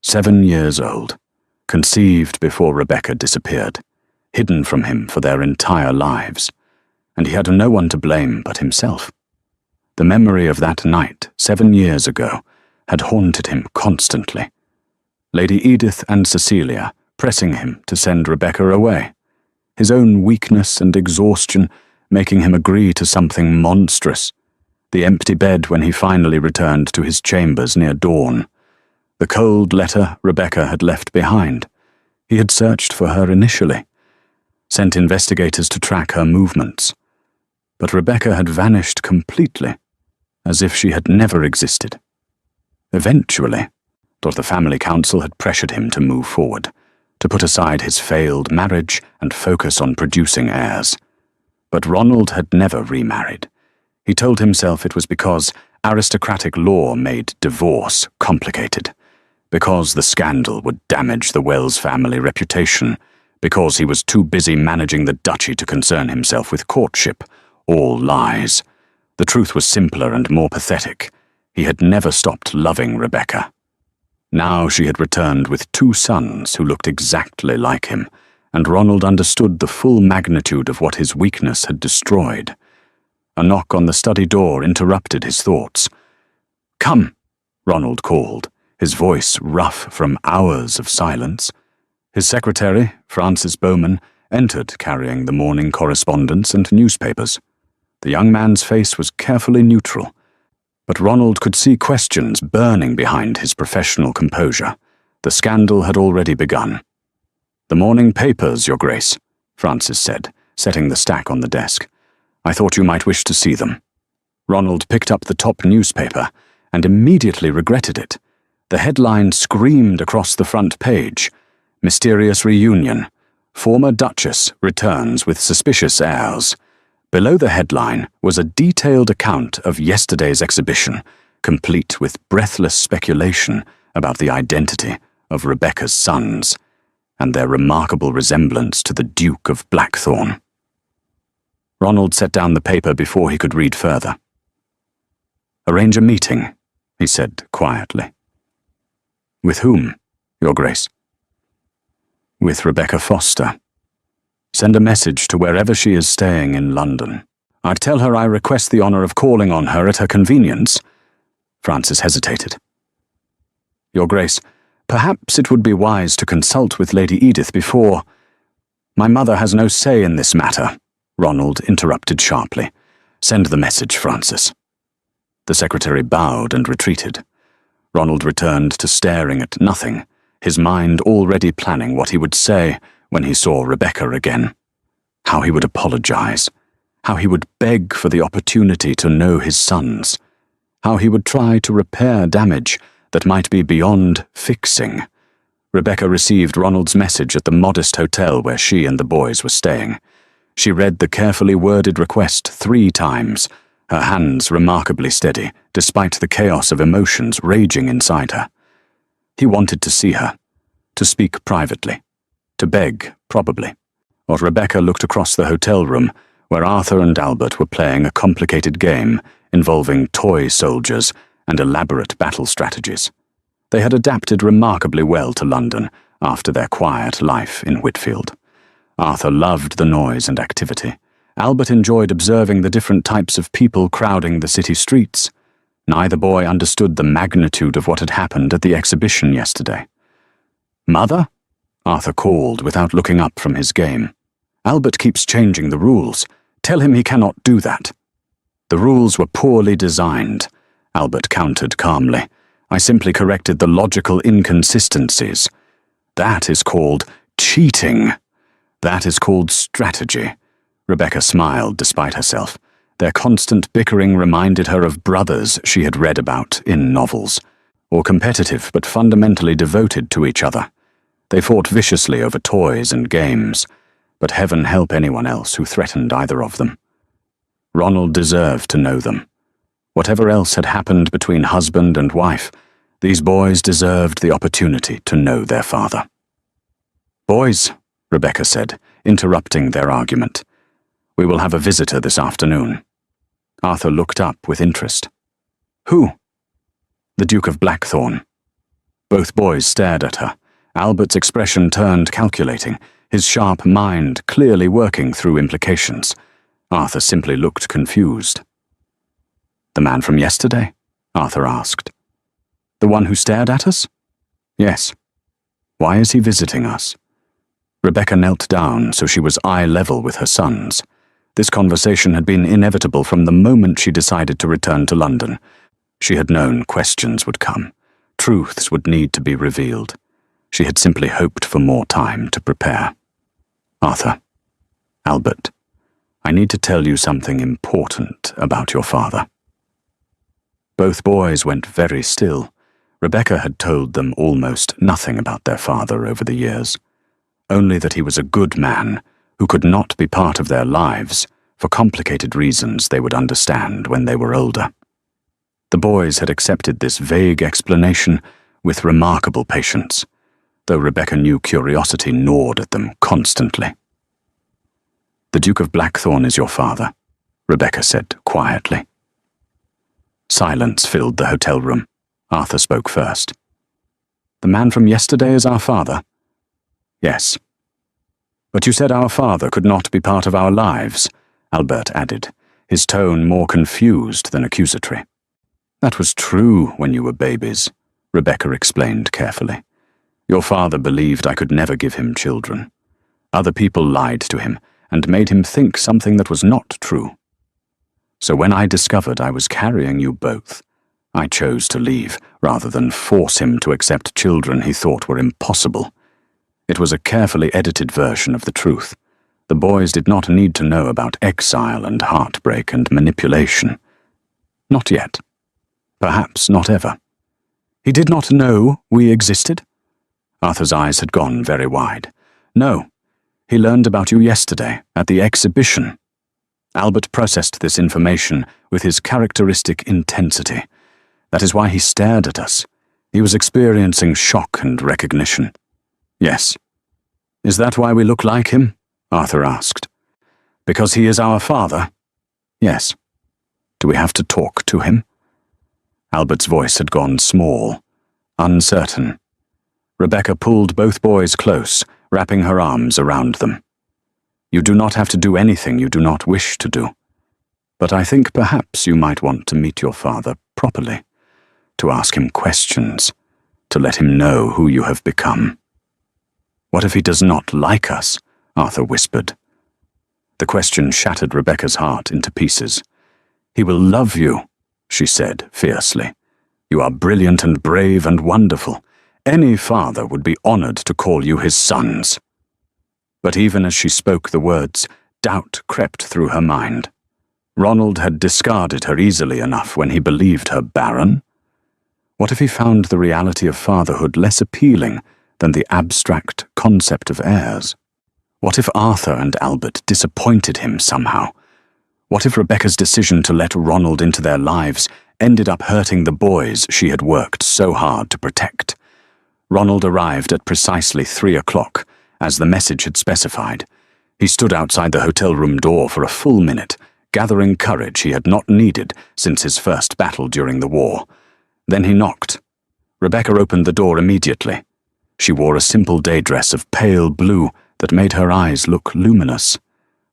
7 years old, conceived before Rebecca disappeared, hidden from him for their entire lives, and he had no one to blame but himself. The memory of that night 7 years ago had haunted him constantly. Lady Edith and Cecilia pressing him to send Rebecca away, his own weakness and exhaustion making him agree to something monstrous, the empty bed when he finally returned to his chambers near dawn, the cold letter Rebecca had left behind. He had searched for her initially, sent investigators to track her movements, but Rebecca had vanished completely, as if she had never existed. Eventually, the family council had pressured him to move forward, to put aside his failed marriage and focus on producing heirs. But Ronald had never remarried. He told himself it was because aristocratic law made divorce complicated, because the scandal would damage the Wells family reputation, because he was too busy managing the duchy to concern himself with courtship. All lies. The truth was simpler and more pathetic. He had never stopped loving Rebecca. Now she had returned with 2 sons who looked exactly like him, and Ronald understood the full magnitude of what his weakness had destroyed. A knock on the study door interrupted his thoughts. "Come," Ronald called, his voice rough from hours of silence. His secretary, Francis Bowman, entered carrying the morning correspondence and newspapers. The young man's face was carefully neutral, but Ronald could see questions burning behind his professional composure. The scandal had already begun. "The morning papers, Your Grace," Francis said, setting the stack on the desk. "I thought you might wish to see them." Ronald picked up the top newspaper and immediately regretted it. The headline screamed across the front page: "Mysterious Reunion. Former Duchess returns with suspicious heirs." Below the headline was a detailed account of yesterday's exhibition, complete with breathless speculation about the identity of Rebecca's sons and their remarkable resemblance to the Duke of Blackthorn. Ronald set down the paper before he could read further. "Arrange a meeting," he said quietly. "With whom, Your Grace?" "With Rebecca Foster. Send a message to wherever she is staying in London. I'd tell her I request the honor of calling on her at her convenience." Francis hesitated. "Your Grace, perhaps it would be wise to consult with Lady Edith before—" "My mother has no say in this matter," Ronald interrupted sharply. "Send the message, Francis." The secretary bowed and retreated. Ronald returned to staring at nothing, his mind already planning what he would say when he saw Rebecca again. How he would apologize. How he would beg for the opportunity to know his sons. How he would try to repair damage that might be beyond fixing. Rebecca received Ronald's message at the modest hotel where she and the boys were staying. She read the carefully worded request 3 times, her hands remarkably steady, despite the chaos of emotions raging inside her. He wanted to see her, to speak privately. To beg, probably. Or Rebecca looked across the hotel room, where Arthur and Albert were playing a complicated game involving toy soldiers and elaborate battle strategies. They had adapted remarkably well to London after their quiet life in Whitfield. Arthur loved the noise and activity. Albert enjoyed observing the different types of people crowding the city streets. Neither boy understood the magnitude of what had happened at the exhibition yesterday. "Mother?" Arthur called without looking up from his game. "Albert keeps changing the rules. Tell him he cannot do that." "The rules were poorly designed," Albert countered calmly. "I simply corrected the logical inconsistencies. That is called cheating. That is called strategy." Rebecca smiled despite herself. Their constant bickering reminded her of brothers she had read about in novels, or competitive but fundamentally devoted to each other. They fought viciously over toys and games, but heaven help anyone else who threatened either of them. Ronald deserved to know them. Whatever else had happened between husband and wife, these boys deserved the opportunity to know their father. "Boys," Rebecca said, interrupting their argument. "We will have a visitor this afternoon." Arthur looked up with interest. "Who?" "The Duke of Blackthorn." Both boys stared at her. Albert's expression turned calculating, his sharp mind clearly working through implications. Arthur simply looked confused. "The man from yesterday?" Arthur asked. "The one who stared at us?" "Yes." "Why is he visiting us?" Rebecca knelt down so she was eye level with her sons. This conversation had been inevitable from the moment she decided to return to London. She had known questions would come. Truths would need to be revealed. She had simply hoped for more time to prepare. "Arthur, Albert, I need to tell you something important about your father." Both boys went very still. Rebecca had told them almost nothing about their father over the years. Only that he was a good man who could not be part of their lives for complicated reasons they would understand when they were older. The boys had accepted this vague explanation with remarkable patience, though Rebecca knew curiosity gnawed at them constantly. "The Duke of Blackthorn is your father," Rebecca said quietly. Silence filled the hotel room. Arthur spoke first. "The man from yesterday is our father?" "Yes." "But you said our father could not be part of our lives," Albert added, his tone more confused than accusatory. "That was true when you were babies," Rebecca explained carefully. "Your father believed I could never give him children. Other people lied to him and made him think something that was not true. So when I discovered I was carrying you both, I chose to leave rather than force him to accept children he thought were impossible. It was a carefully edited version of the truth. The boys did not need to know about exile and heartbreak and manipulation. Not yet. Perhaps not ever." "He did not know we existed?" Arthur's eyes had gone very wide. "No. He learned about you yesterday at the exhibition." Albert processed this information with his characteristic intensity. That is why he stared at us. He was experiencing shock and recognition. "Yes." "Is that why we look like him?" Arthur asked. "Because he is our father?" "Yes." "Do we have to talk to him?" Albert's voice had gone small, uncertain. Rebecca pulled both boys close, wrapping her arms around them. "You do not have to do anything you do not wish to do. But I think perhaps you might want to meet your father properly, to ask him questions, to let him know who you have become." "What if he does not like us?" Arthur whispered. The question shattered Rebecca's heart into pieces. "He will love you," she said fiercely. "You are brilliant and brave and wonderful. Any father would be honored to call you his sons." But even as she spoke the words, doubt crept through her mind. Ronald had discarded her easily enough when he believed her barren. What if he found the reality of fatherhood less appealing than the abstract concept of heirs? What if Arthur and Albert disappointed him somehow? What if Rebecca's decision to let Ronald into their lives ended up hurting the boys she had worked so hard to protect? Ronald arrived at precisely 3 o'clock, as the message had specified. He stood outside the hotel room door for a full minute, gathering courage he had not needed since his first battle during the war. Then he knocked. Rebecca opened the door immediately. She wore a simple day dress of pale blue that made her eyes look luminous.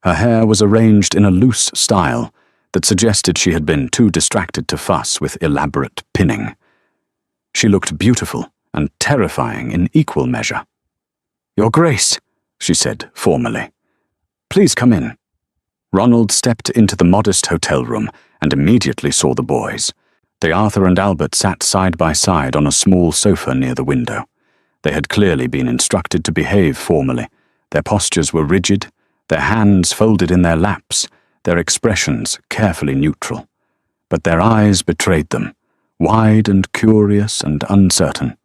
Her hair was arranged in a loose style that suggested she had been too distracted to fuss with elaborate pinning. She looked beautiful and terrifying in equal measure. "Your Grace," she said formally. "Please come in." Ronald stepped into the modest hotel room and immediately saw the boys. Arthur and Albert sat side by side on a small sofa near the window. They had clearly been instructed to behave formally. Their postures were rigid, their hands folded in their laps, their expressions carefully neutral. But their eyes betrayed them, wide and curious and uncertain.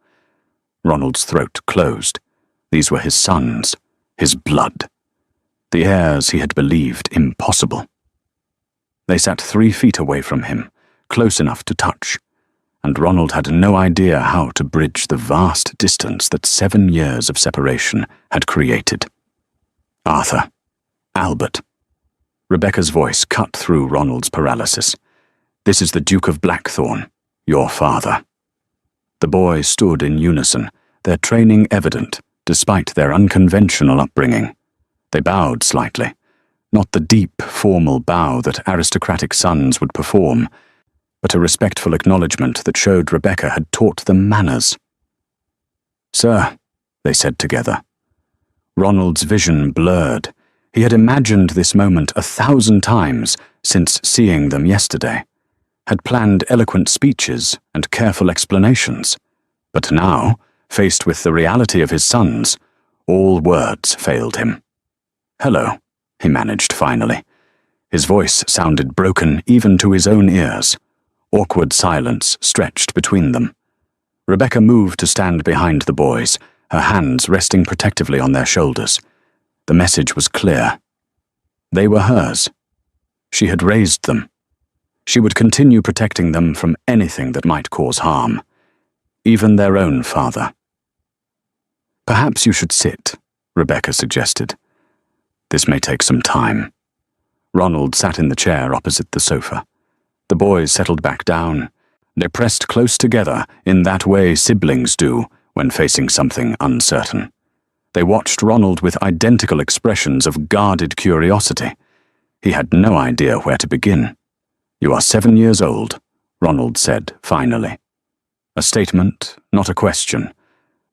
Ronald's throat closed. These were his sons, his blood. The heirs he had believed impossible. They sat 3 feet away from him, close enough to touch, and Ronald had no idea how to bridge the vast distance that 7 years of separation had created. Arthur. Albert. Rebecca's voice cut through Ronald's paralysis. This is the Duke of Blackthorn, your father. The boys stood in unison, their training evident, despite their unconventional upbringing. They bowed slightly, not the deep, formal bow that aristocratic sons would perform, but a respectful acknowledgement that showed Rebecca had taught them manners. "Sir," they said together. Ronald's vision blurred. He had imagined this moment 1,000 times since seeing them yesterday, had planned eloquent speeches and careful explanations, but now, faced with the reality of his sons, all words failed him. "Hello," he managed finally. His voice sounded broken even to his own ears. Awkward silence stretched between them. Rebecca moved to stand behind the boys, her hands resting protectively on their shoulders. The message was clear. They were hers. She had raised them. She would continue protecting them from anything that might cause harm, even their own father. "Perhaps you should sit," Rebecca suggested. "This may take some time." Ronald sat in the chair opposite the sofa. The boys settled back down. They pressed close together in that way siblings do when facing something uncertain. They watched Ronald with identical expressions of guarded curiosity. He had no idea where to begin. "You are 7 years old," Ronald said finally. A statement, not a question,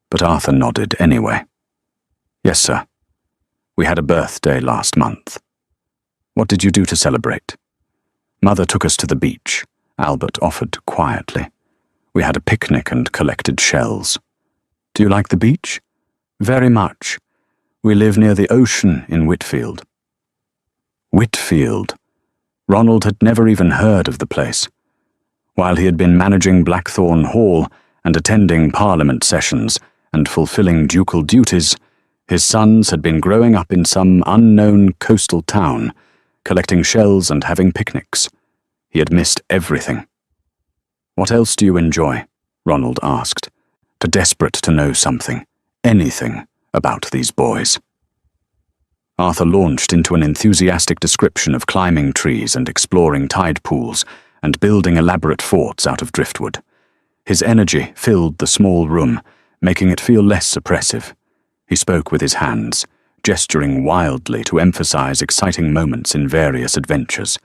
but Arthur nodded anyway. "Yes, sir. We had a birthday last month." "What did you do to celebrate?" "Mother took us to the beach," Albert offered quietly. "We had a picnic and collected shells." "Do you like the beach?" "Very much. We live near the ocean in Whitfield." Whitfield. Ronald had never even heard of the place. While he had been managing Blackthorn Hall and attending Parliament sessions and fulfilling ducal duties, his sons had been growing up in some unknown coastal town, collecting shells and having picnics. He had missed everything. "What else do you enjoy?" Ronald asked, desperate to know something, anything, about these boys. Arthur launched into an enthusiastic description of climbing trees and exploring tide pools and building elaborate forts out of driftwood. His energy filled the small room, making it feel less oppressive. He spoke with his hands, gesturing wildly to emphasize exciting moments in various adventures.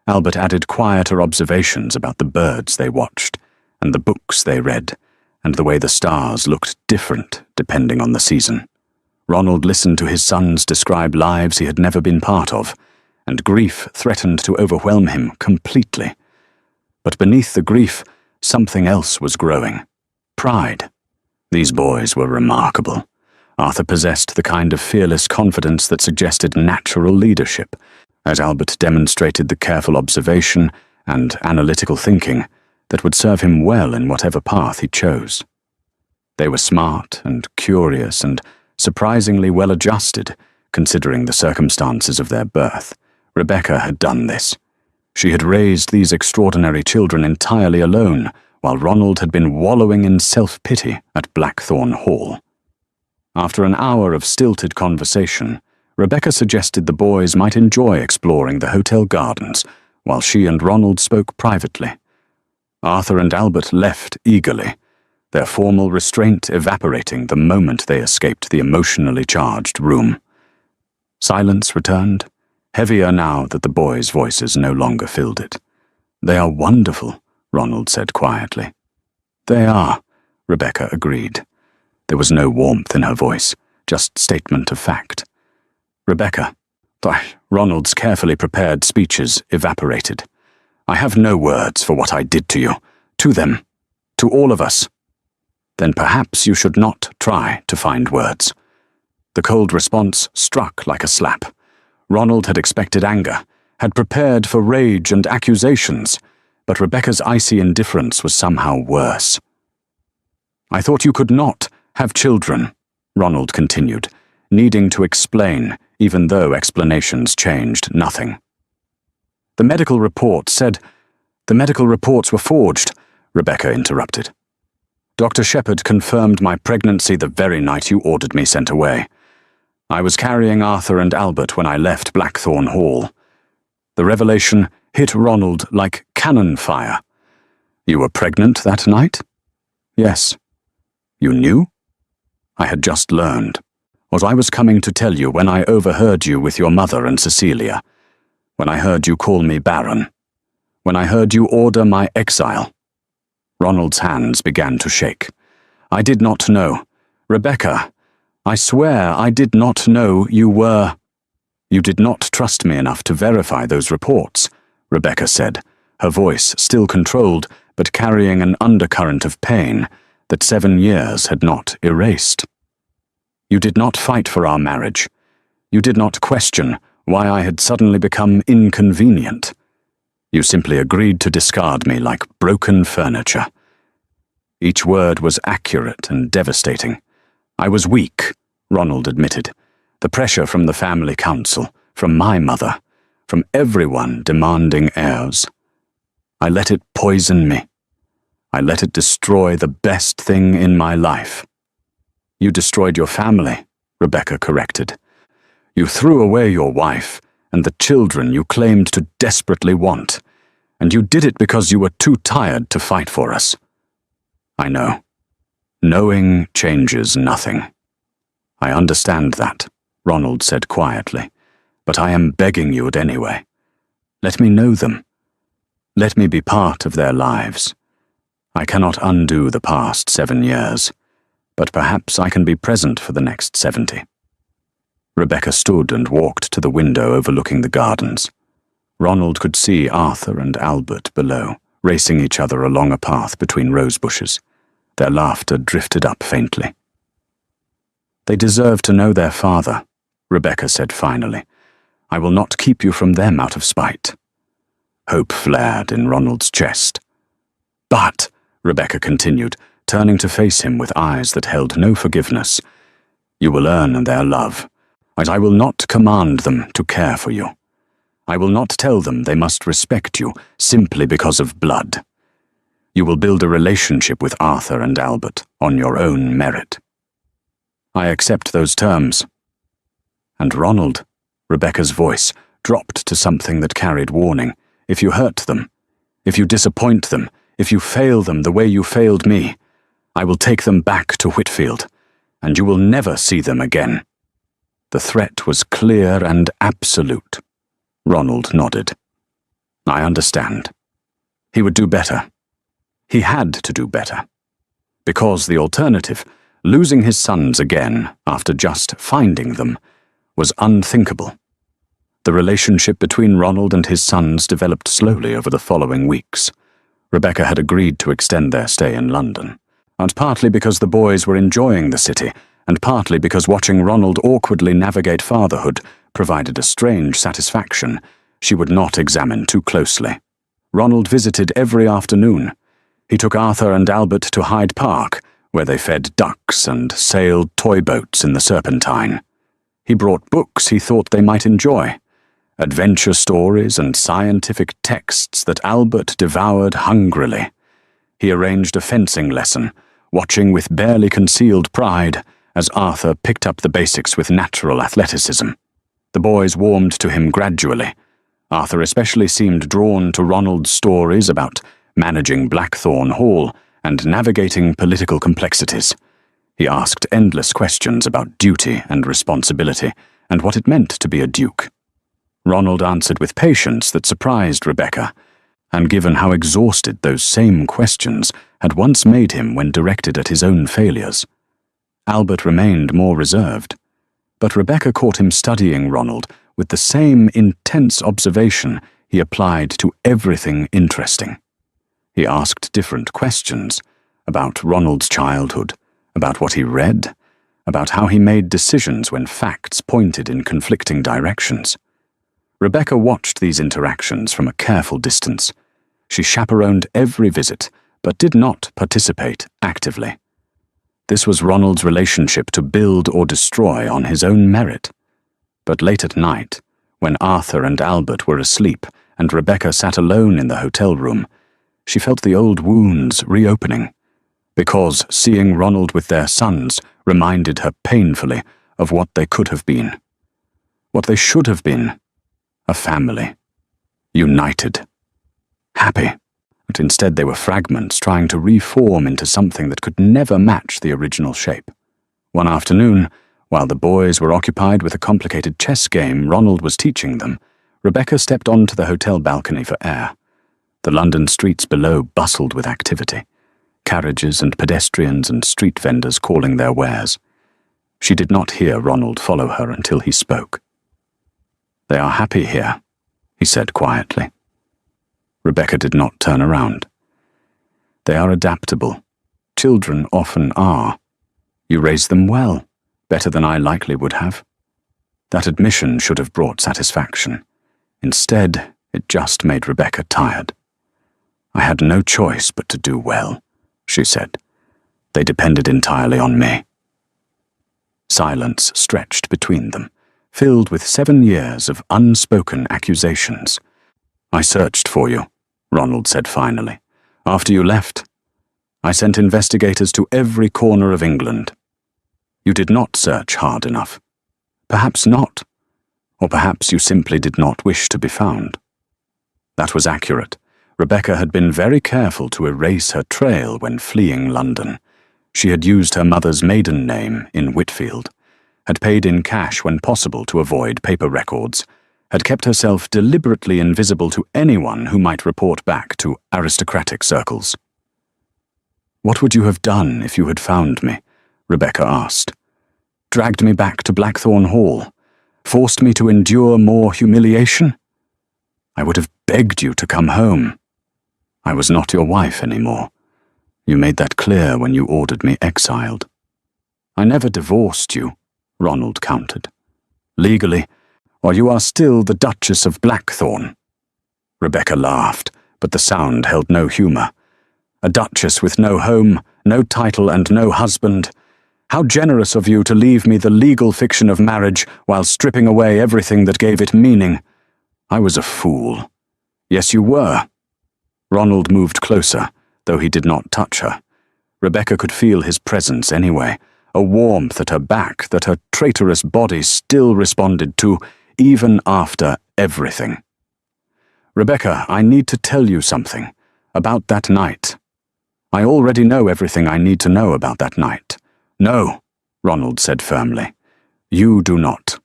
Albert added quieter observations about the birds they watched, and the books they read, and the way the stars looked different depending on the season. Ronald listened to his sons describe lives he had never been part of, and grief threatened to overwhelm him completely. But beneath the grief, something else was growing. Pride. These boys were remarkable. Arthur possessed the kind of fearless confidence that suggested natural leadership, as Albert demonstrated the careful observation and analytical thinking that would serve him well in whatever path he chose. They were smart and curious and surprisingly well-adjusted, considering the circumstances of their birth. Rebecca had done this. She had raised these extraordinary children entirely alone, while Ronald had been wallowing in self-pity at Blackthorn Hall. After an hour of stilted conversation, Rebecca suggested the boys might enjoy exploring the hotel gardens, while she and Ronald spoke privately. Arthur and Albert left eagerly, their formal restraint evaporating the moment they escaped the emotionally charged room. Silence returned, heavier now that the boys' voices no longer filled it. "They are wonderful," Ronald said quietly. "They are," Rebecca agreed. There was no warmth in her voice, just statement of fact. "Rebecca," Ronald's carefully prepared speeches evaporated. "I have no words for what I did to you, to them, to all of us." "Then perhaps you should not try to find words." The cold response struck like a slap. Ronald had expected anger, had prepared for rage and accusations, but Rebecca's icy indifference was somehow worse. "I thought you could not have children," Ronald continued, needing to explain, even though explanations changed nothing. "The medical report said—" "The medical reports were forged," Rebecca interrupted. "Dr. Shepherd confirmed my pregnancy the very night you ordered me sent away. I was carrying Arthur and Albert when I left Blackthorn Hall. The revelation hit Ronald like cannon fire. You were pregnant that night? Yes. You knew? I had just learned. What I was coming to tell you when I overheard you with your mother and Cecilia. When I heard you call me Barren. When I heard you order my exile. Ronald's hands began to shake. I did not know. Rebecca, I swear I did not know you were... You did not trust me enough to verify those reports, Rebecca said, her voice still controlled, but carrying an undercurrent of pain that 7 years had not erased. You did not fight for our marriage. You did not question why I had suddenly become inconvenient. You simply agreed to discard me like broken furniture. Each word was accurate and devastating. I was weak, Ronald admitted. The pressure from the family council, from my mother, from everyone demanding heirs. I let it poison me. I let it destroy the best thing in my life. You destroyed your family, Rebecca corrected. You threw away your wife and the children you claimed to desperately want, and you did it because you were too tired to fight for us. I know. Knowing changes nothing. I understand that, Ronald said quietly, but I am begging you anyway. Let me know them. Let me be part of their lives. I cannot undo the past 7 years, but perhaps I can be present for the next 70. Rebecca stood and walked to the window overlooking the gardens. Ronald could see Arthur and Albert below, racing each other along a path between rose bushes. Their laughter drifted up faintly. They deserve to know their father, Rebecca said finally. I will not keep you from them out of spite. Hope flared in Ronald's chest. But, Rebecca continued, turning to face him with eyes that held no forgiveness, you will earn their love, but I will not command them to care for you. I will not tell them they must respect you simply because of blood. You will build a relationship with Arthur and Albert on your own merit. I accept those terms. And Ronald, Rebecca's voice dropped to something that carried warning. If you hurt them, if you disappoint them, if you fail them the way you failed me, I will take them back to Whitfield, and you will never see them again. The threat was clear and absolute. Ronald nodded. I understand. He would do better. He had to do better. Because the alternative, losing his sons again after just finding them, was unthinkable. The relationship between Ronald and his sons developed slowly over the following weeks. Rebecca had agreed to extend their stay in London, and partly because the boys were enjoying the city, and partly because watching Ronald awkwardly navigate fatherhood provided a strange satisfaction she would not examine too closely. Ronald visited every afternoon. He took Arthur and Albert to Hyde Park, where they fed ducks and sailed toy boats in the Serpentine. He brought books he thought they might enjoy, adventure stories and scientific texts that Albert devoured hungrily. He arranged a fencing lesson, watching with barely concealed pride as Arthur picked up the basics with natural athleticism. The boys warmed to him gradually. Arthur especially seemed drawn to Ronald's stories about managing Blackthorn Hall and navigating political complexities. He asked endless questions about duty and responsibility and what it meant to be a duke. Ronald answered with patience that surprised Rebecca, and given how exhausted those same questions had once made him when directed at his own failures. Albert remained more reserved, but Rebecca caught him studying Ronald with the same intense observation he applied to everything interesting. He asked different questions about Ronald's childhood, about what he read, about how he made decisions when facts pointed in conflicting directions. Rebecca watched these interactions from a careful distance. She chaperoned every visit, but did not participate actively. This was Ronald's relationship to build or destroy on his own merit. But late at night, when Arthur and Albert were asleep and Rebecca sat alone in the hotel room, she felt the old wounds reopening, because seeing Ronald with their sons reminded her painfully of what they could have been. What they should have been. A family. United. Happy. But instead they were fragments trying to reform into something that could never match the original shape. One afternoon, while the boys were occupied with a complicated chess game Ronald was teaching them, Rebecca stepped onto the hotel balcony for air. The London streets below bustled with activity. Carriages and pedestrians and street vendors calling their wares. She did not hear Ronald follow her until he spoke. "They are happy here," he said quietly. Rebecca did not turn around. "They are adaptable. Children often are. You raised them well, better than I likely would have." That admission should have brought satisfaction. Instead, it just made Rebecca tired. "I had no choice but to do well," she said. "They depended entirely on me." Silence stretched between them, filled with 7 years of unspoken accusations. "I searched for you," Ronald said finally. "After you left, I sent investigators to every corner of England. You did not search hard enough. Perhaps not. Or perhaps you simply did not wish to be found." That was accurate. Rebecca had been very careful to erase her trail when fleeing London. She had used her mother's maiden name in Whitfield, had paid in cash when possible to avoid paper records, had kept herself deliberately invisible to anyone who might report back to aristocratic circles. "What would you have done if you had found me?" Rebecca asked. "Dragged me back to Blackthorn Hall? Forced me to endure more humiliation? I would have begged you to come home. I was not your wife anymore. You made that clear when you ordered me exiled." "I never divorced you," Ronald countered. "Legally, or you are still the Duchess of Blackthorn." Rebecca laughed, but the sound held no humour. "A duchess with no home, no title and no husband. How generous of you to leave me the legal fiction of marriage while stripping away everything that gave it meaning. I was a fool." "Yes, you were." Ronald moved closer, though he did not touch her. Rebecca could feel his presence anyway, a warmth at her back that her traitorous body still responded to, even after everything. "Rebecca, I need to tell you something. About that night. I already know everything I need to know about that night." "No," Ronald said firmly. "You do not."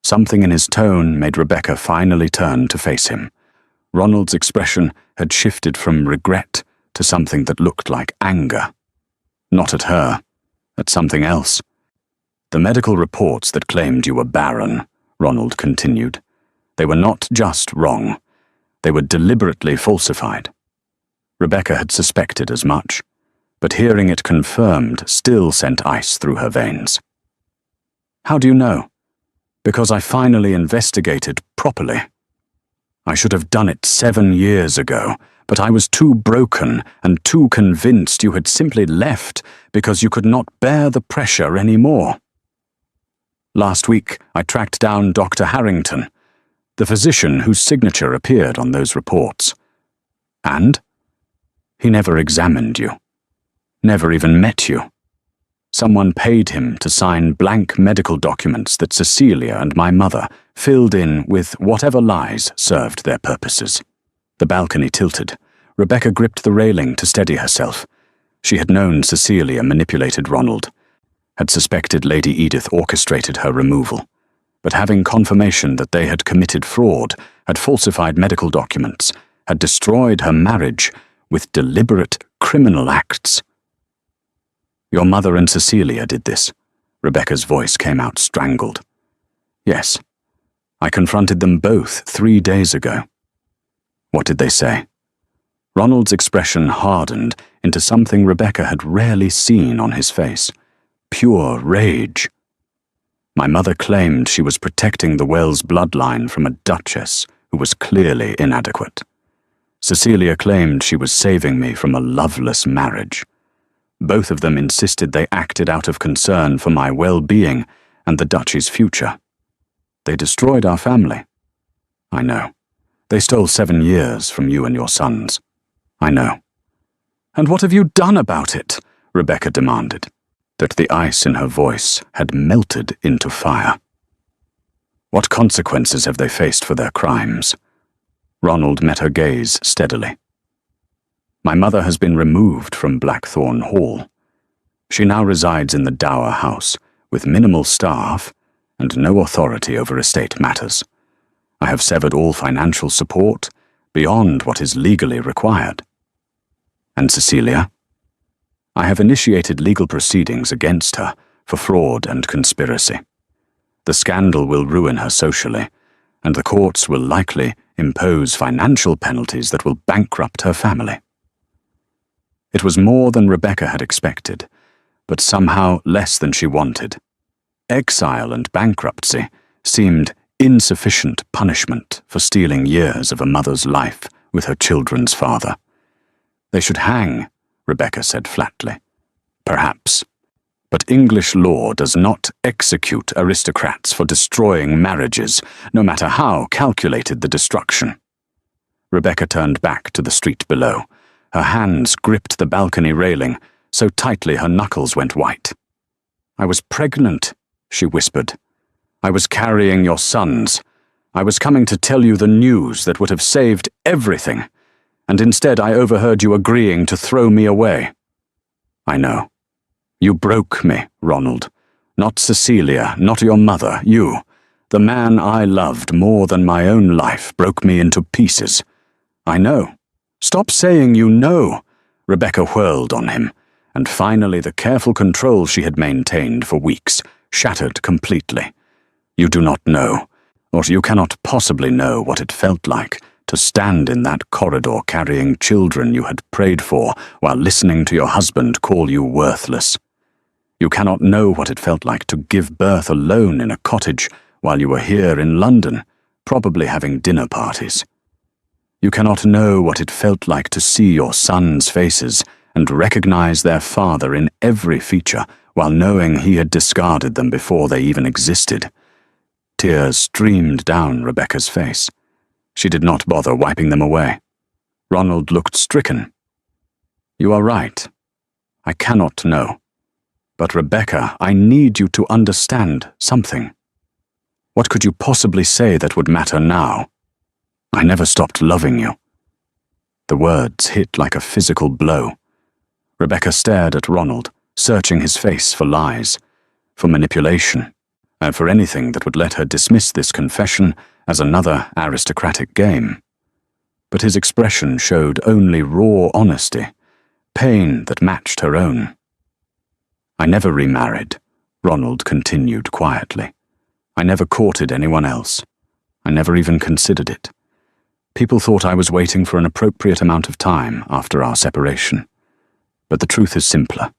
Something in his tone made Rebecca finally turn to face him. Ronald's expression had shifted from regret to something that looked like anger. Not at her, at something else. "The medical reports that claimed you were barren," Ronald continued. "They were not just wrong. They were deliberately falsified." Rebecca had suspected as much, but hearing it confirmed still sent ice through her veins. "How do you know?" "Because I finally investigated properly. I should have done it 7 years ago, but I was too broken and too convinced you had simply left because you could not bear the pressure anymore. Last week, I tracked down Dr. Harrington, the physician whose signature appeared on those reports. And? He never examined you. Never even met you. Someone paid him to sign blank medical documents that Cecilia and my mother filled in with whatever lies served their purposes." The balcony tilted. Rebecca gripped the railing to steady herself. She had known Cecilia manipulated Ronald, had suspected Lady Edith orchestrated her removal, but having confirmation that they had committed fraud, had falsified medical documents, had destroyed her marriage with deliberate criminal acts. "Your mother and Cecilia did this." Rebecca's voice came out strangled. "Yes. I confronted them both 3 days ago." "What did they say?" Ronald's expression hardened into something Rebecca had rarely seen on his face. Pure rage. "My mother claimed she was protecting the Wells bloodline from a duchess who was clearly inadequate. Cecilia claimed she was saving me from a loveless marriage. Both of them insisted they acted out of concern for my well-being and the duchy's future. They destroyed our family. I know. They stole 7 years from you and your sons. I know." "And what have you done about it?" Rebecca demanded. that the ice in her voice had melted into fire. What consequences have they faced for their crimes? Ronald met her gaze steadily. My mother has been removed from Blackthorn Hall. She now resides in the dower house, with minimal staff and no authority over estate matters. I have severed all financial support beyond what is legally required. And Cecilia? I have initiated legal proceedings against her for fraud and conspiracy. The scandal will ruin her socially, and the courts will likely impose financial penalties that will bankrupt her family. It was more than Rebecca had expected, but somehow less than she wanted. Exile and bankruptcy seemed insufficient punishment for stealing years of a mother's life with her children's father. They should hang, Rebecca said flatly. Perhaps. But English law does not execute aristocrats for destroying marriages, no matter how calculated the destruction. Rebecca turned back to the street below. Her hands gripped the balcony railing so tightly her knuckles went white. I was pregnant, she whispered. I was carrying your sons. I was coming to tell you the news that would have saved everything, and instead I overheard you agreeing to throw me away. I know. You broke me, Ronald. Not Cecilia, not your mother, you. The man I loved more than my own life broke me into pieces. I know. Stop saying you know. Rebecca whirled on him, and finally the careful control she had maintained for weeks shattered completely. You do not know, or you cannot possibly know what it felt like to stand in that corridor carrying children you had prayed for while listening to your husband call you worthless. You cannot know what it felt like to give birth alone in a cottage while you were here in London, probably having dinner parties. You cannot know what it felt like to see your sons' faces and recognize their father in every feature while knowing he had discarded them before they even existed. Tears streamed down Rebecca's face. She did not bother wiping them away. Ronald looked stricken. You are right. I cannot know. But Rebecca, I need you to understand something. What could you possibly say that would matter now? I never stopped loving you. The words hit like a physical blow. Rebecca stared at Ronald, searching his face for lies, for manipulation, and for anything that would let her dismiss this confession as another aristocratic game. But his expression showed only raw honesty, pain that matched her own. I never remarried, Ronald continued quietly. I never courted anyone else. I never even considered it. People thought I was waiting for an appropriate amount of time after our separation. But the truth is simpler.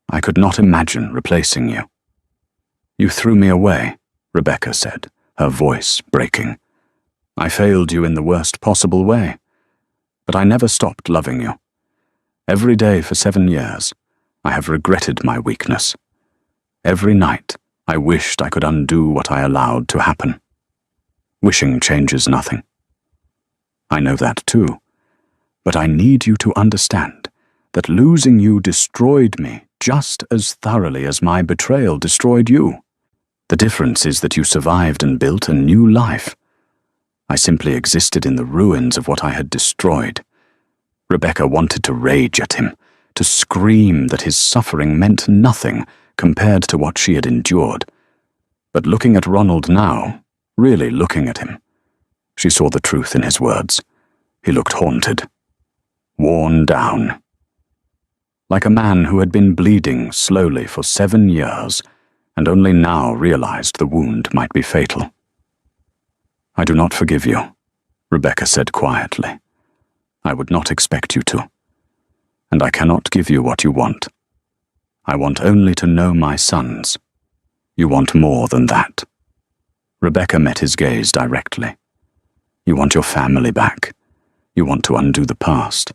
I could not imagine replacing you. You threw me away, Rebecca said, her voice breaking. I failed you in the worst possible way. But I never stopped loving you. Every day for 7 years, I have regretted my weakness. Every night, I wished I could undo what I allowed to happen. Wishing changes nothing. I know that too, but I need you to understand that losing you destroyed me just as thoroughly as my betrayal destroyed you. The difference is that you survived and built a new life. I simply existed in the ruins of what I had destroyed. Rebecca wanted to rage at him, to scream that his suffering meant nothing compared to what she had endured. But looking at Ronald now, really looking at him, she saw the truth in his words. He looked haunted, worn down. Like a man who had been bleeding slowly for 7 years and only now realized the wound might be fatal. I do not forgive you, Rebecca said quietly. I would not expect you to. And I cannot give you what you want. I want only to know my sons. You want more than that. Rebecca met his gaze directly. You want your family back. You want to undo the past.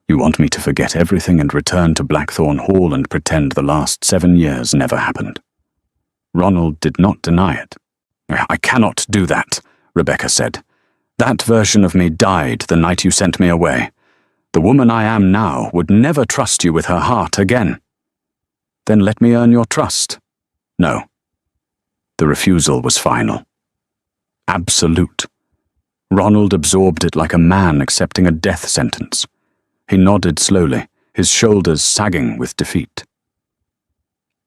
You want me to forget everything and return to Blackthorn Hall and pretend the last 7 years never happened. Ronald did not deny it. I cannot do that, Rebecca said. That version of me died the night you sent me away. The woman I am now would never trust you with her heart again. Then let me earn your trust. No. The refusal was final. Absolute. Ronald absorbed it like a man accepting a death sentence. He nodded slowly, his shoulders sagging with defeat.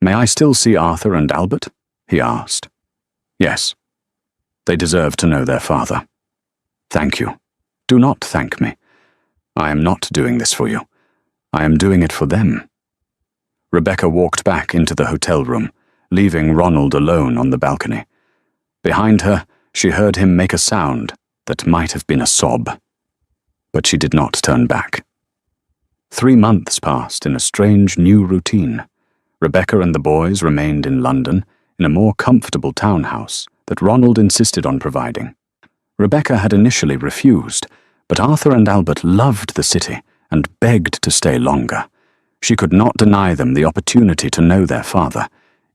May I still see Arthur and Albert? He asked. Yes. They deserve to know their father. Thank you. Do not thank me. I am not doing this for you. I am doing it for them. Rebecca walked back into the hotel room, leaving Ronald alone on the balcony. Behind her, she heard him make a sound that might have been a sob. But she did not turn back. 3 months passed in a strange new routine. Rebecca and the boys remained in London, in a more comfortable townhouse that Ronald insisted on providing. Rebecca had initially refused, but Arthur and Albert loved the city and begged to stay longer. She could not deny them the opportunity to know their father,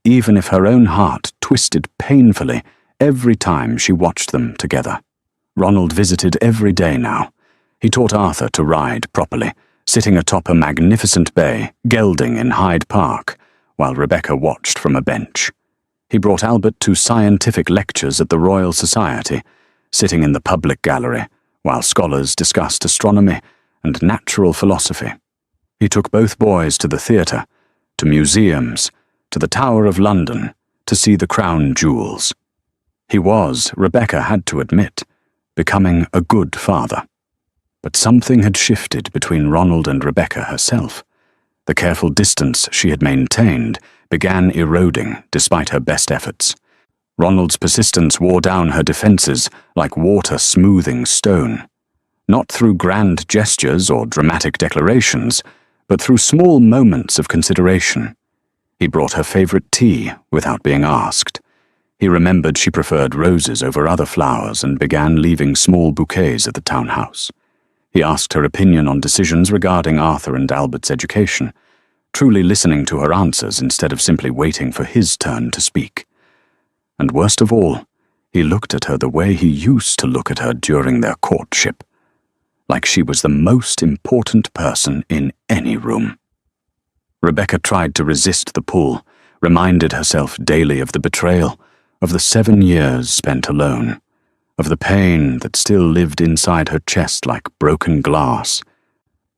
even if her own heart twisted painfully every time she watched them together. Ronald visited every day now. He taught Arthur to ride properly, sitting atop a magnificent bay, gelding in Hyde Park, while Rebecca watched from a bench. He brought Albert to scientific lectures at the Royal Society, sitting in the public gallery, while scholars discussed astronomy and natural philosophy. He took both boys to the theatre, to museums, to the Tower of London, to see the crown jewels. He was, Rebecca had to admit, becoming a good father. But something had shifted between Ronald and Rebecca herself. The careful distance she had maintained began eroding despite her best efforts. Ronald's persistence wore down her defenses like water smoothing stone. Not through grand gestures or dramatic declarations, but through small moments of consideration. He brought her favorite tea without being asked. He remembered she preferred roses over other flowers and began leaving small bouquets at the townhouse. He asked her opinion on decisions regarding Arthur and Albert's education, truly listening to her answers instead of simply waiting for his turn to speak. And worst of all, he looked at her the way he used to look at her during their courtship, like she was the most important person in any room. Rebecca tried to resist the pull, reminded herself daily of the betrayal, of the 7 years spent alone, of the pain that still lived inside her chest like broken glass.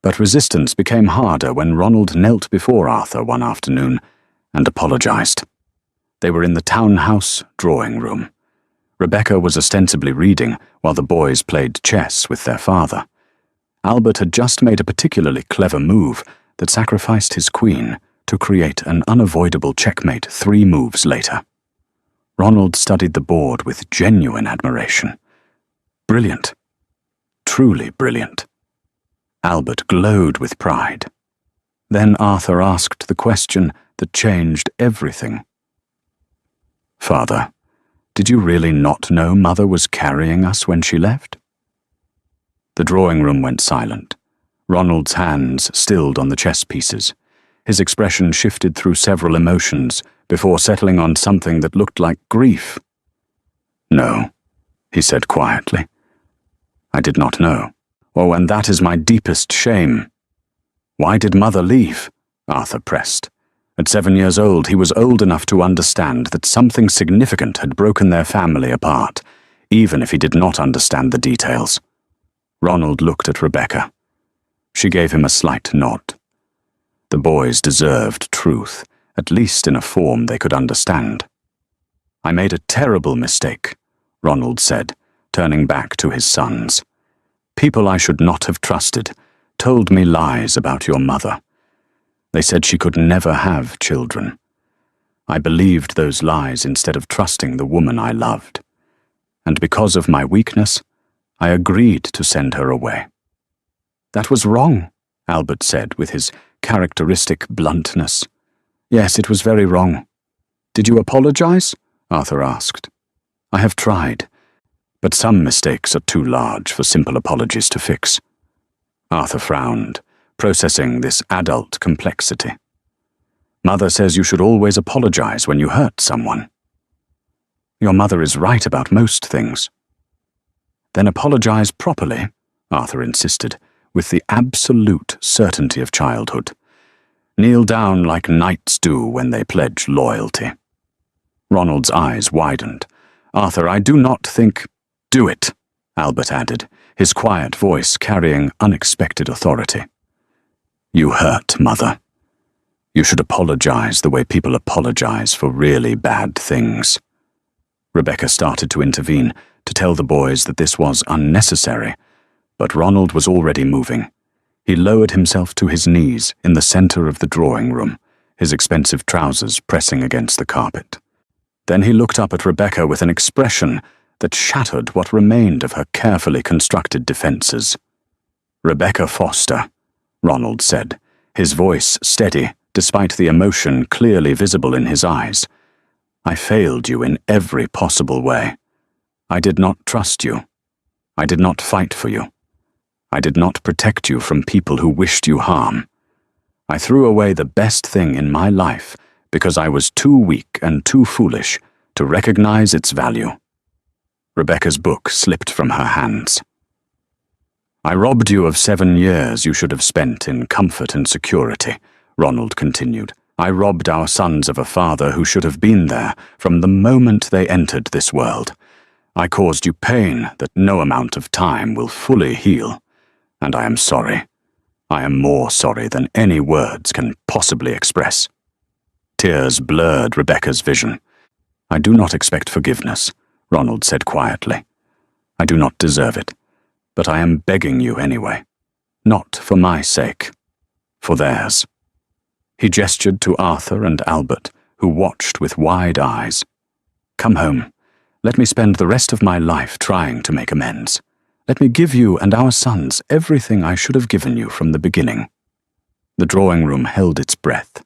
But resistance became harder when Ronald knelt before Arthur one afternoon and apologized. They were in the townhouse drawing room. Rebecca was ostensibly reading while the boys played chess with their father. Albert had just made a particularly clever move that sacrificed his queen to create an unavoidable checkmate 3 moves later. Ronald studied the board with genuine admiration. Brilliant. Truly brilliant. Albert glowed with pride. Then Arthur asked the question that changed everything. Father, did you really not know Mother was carrying us when she left? The drawing room went silent. Ronald's hands stilled on the chess pieces. His expression shifted through several emotions before settling on something that looked like grief. No, he said quietly. I did not know. Oh, and that is my deepest shame. Why did Mother leave? Arthur pressed. At 7 years old, he was old enough to understand that something significant had broken their family apart, even if he did not understand the details. Ronald looked at Rebecca. She gave him a slight nod. The boys deserved truth, at least in a form they could understand. I made a terrible mistake, Ronald said, turning back to his sons. People I should not have trusted told me lies about your mother. They said she could never have children. I believed those lies instead of trusting the woman I loved. And because of my weakness, I agreed to send her away. That was wrong, Albert said with his characteristic bluntness. Yes, it was very wrong. Did you apologize? Arthur asked. I have tried, but some mistakes are too large for simple apologies to fix. Arthur frowned, processing this adult complexity. Mother says you should always apologize when you hurt someone. Your mother is right about most things. Then apologize properly, Arthur insisted, with the absolute certainty of childhood. Kneel down like knights do when they pledge loyalty. Ronald's eyes widened. Arthur, I do not think— Do it, Albert added, his quiet voice carrying unexpected authority. You hurt, Mother. You should apologize the way people apologize for really bad things. Rebecca started to intervene, to tell the boys that this was unnecessary, but Ronald was already moving. He lowered himself to his knees in the center of the drawing room, his expensive trousers pressing against the carpet. Then he looked up at Rebecca with an expression that shattered what remained of her carefully constructed defenses. Rebecca Foster, Ronald said, his voice steady despite the emotion clearly visible in his eyes. I failed you in every possible way. I did not trust you. I did not fight for you. I did not protect you from people who wished you harm. I threw away the best thing in my life because I was too weak and too foolish to recognize its value. Rebecca's book slipped from her hands. I robbed you of 7 years you should have spent in comfort and security, Ronald continued. I robbed our sons of a father who should have been there from the moment they entered this world. I caused you pain that no amount of time will fully heal, and I am sorry. I am more sorry than any words can possibly express. Tears blurred Rebecca's vision. I do not expect forgiveness, Ronald said quietly. I do not deserve it, but I am begging you anyway. Not for my sake, for theirs. He gestured to Arthur and Albert, who watched with wide eyes. Come home. Let me spend the rest of my life trying to make amends. Let me give you and our sons everything I should have given you from the beginning. The drawing room held its breath.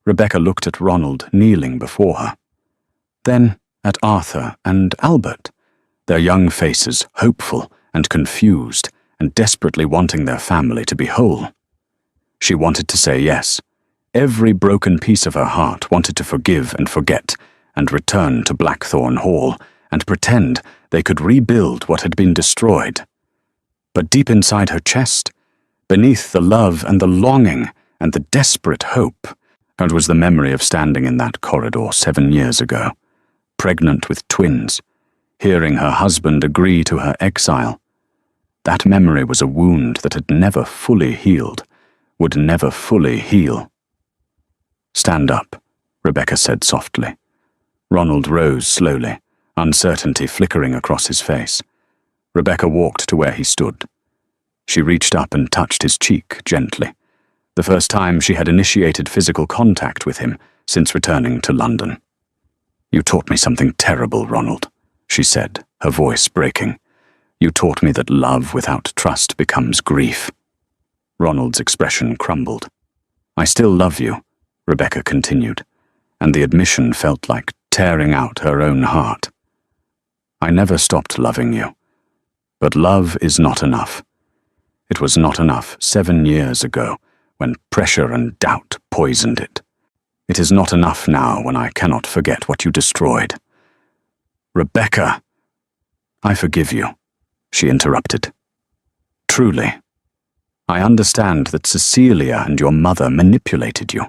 Rebecca looked at Ronald kneeling before her. Then at Arthur and Albert, their young faces hopeful and confused and desperately wanting their family to be whole. She wanted to say yes. Every broken piece of her heart wanted to forgive and forget and return to Blackthorn Hall and pretend they could rebuild what had been destroyed. But deep inside her chest, beneath the love and the longing and the desperate hope, was the memory of standing in that corridor 7 years ago, pregnant with twins, hearing her husband agree to her exile. That memory was a wound that had never fully healed, would never fully heal. Stand up, Rebecca said softly. Ronald rose slowly, uncertainty flickering across his face. Rebecca walked to where he stood. She reached up and touched his cheek gently, the first time she had initiated physical contact with him since returning to London. You taught me something terrible, Ronald, she said, her voice breaking. You taught me that love without trust becomes grief. Ronald's expression crumbled. I still love you, Rebecca continued, and the admission felt like tearing out her own heart. I never stopped loving you, but love is not enough. It was not enough 7 years ago when pressure and doubt poisoned it. It is not enough now when I cannot forget what you destroyed. Rebecca! I forgive you, she interrupted. Truly. I understand that Cecilia and your mother manipulated you.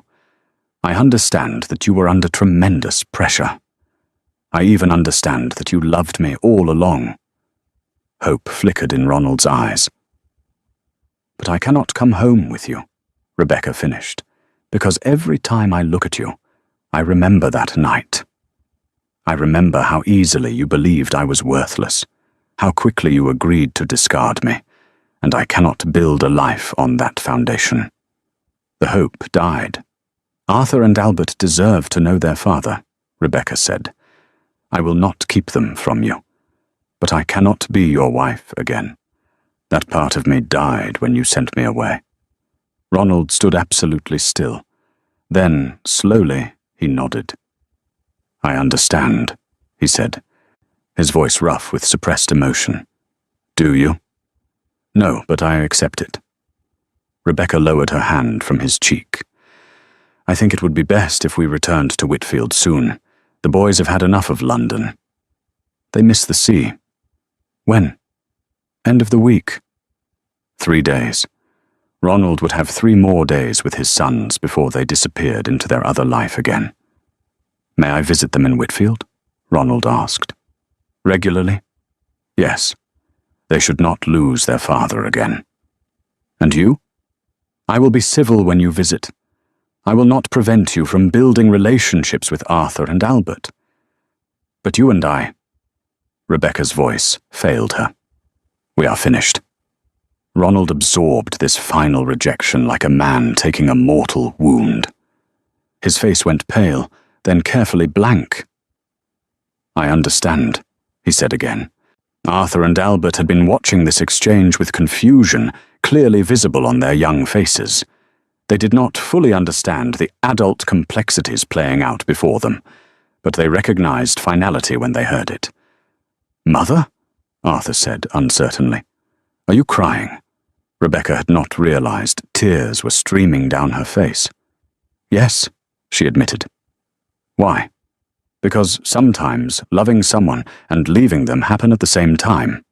I understand that you were under tremendous pressure. I even understand that you loved me all along. Hope flickered in Ronald's eyes. But I cannot come home with you, Rebecca finished, because every time I look at you, I remember that night. I remember how easily you believed I was worthless, how quickly you agreed to discard me, and I cannot build a life on that foundation. The hope died. Arthur and Albert deserve to know their father, Rebecca said. I will not keep them from you, but I cannot be your wife again. That part of me died when you sent me away. Ronald stood absolutely still. Then, slowly, he nodded. I understand, he said, his voice rough with suppressed emotion. Do you? No, but I accept it. Rebecca lowered her hand from his cheek. I think it would be best if we returned to Whitfield soon. The boys have had enough of London. They miss the sea. When? End of the week. 3 days. Ronald would have 3 more days with his sons before they disappeared into their other life again. "May I visit them in Whitfield?" Ronald asked. "Regularly?" "Yes. They should not lose their father again." "And you?" "I will be civil when you visit. I will not prevent you from building relationships with Arthur and Albert. But you and I..." Rebecca's voice failed her. "We are finished." Ronald absorbed this final rejection like a man taking a mortal wound. His face went pale, then carefully blank. "I understand," he said again. Arthur and Albert had been watching this exchange with confusion clearly visible on their young faces. They did not fully understand the adult complexities playing out before them, but they recognized finality when they heard it. "Mother?" Arthur said uncertainly. "Are you crying?" Rebecca had not realized tears were streaming down her face. "Yes," she admitted. "Why?" "Because sometimes loving someone and leaving them happen at the same time."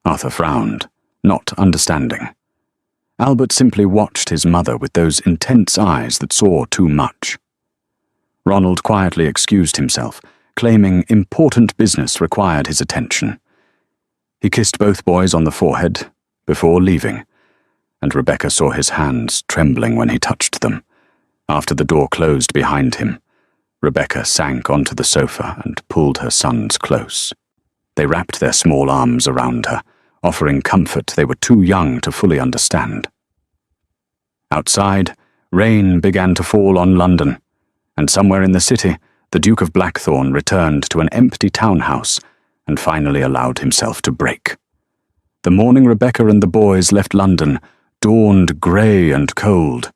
Arthur frowned, not understanding. Albert simply watched his mother with those intense eyes that saw too much. Ronald quietly excused himself, claiming important business required his attention. He kissed both boys on the forehead before leaving, and Rebecca saw his hands trembling when he touched them. After the door closed behind him, Rebecca sank onto the sofa and pulled her sons close. They wrapped their small arms around her, offering comfort they were too young to fully understand. Outside, rain began to fall on London, and somewhere in the city, the Duke of Blackthorn returned to an empty townhouse and finally allowed himself to break. The morning Rebecca and the boys left London dawned grey and cold.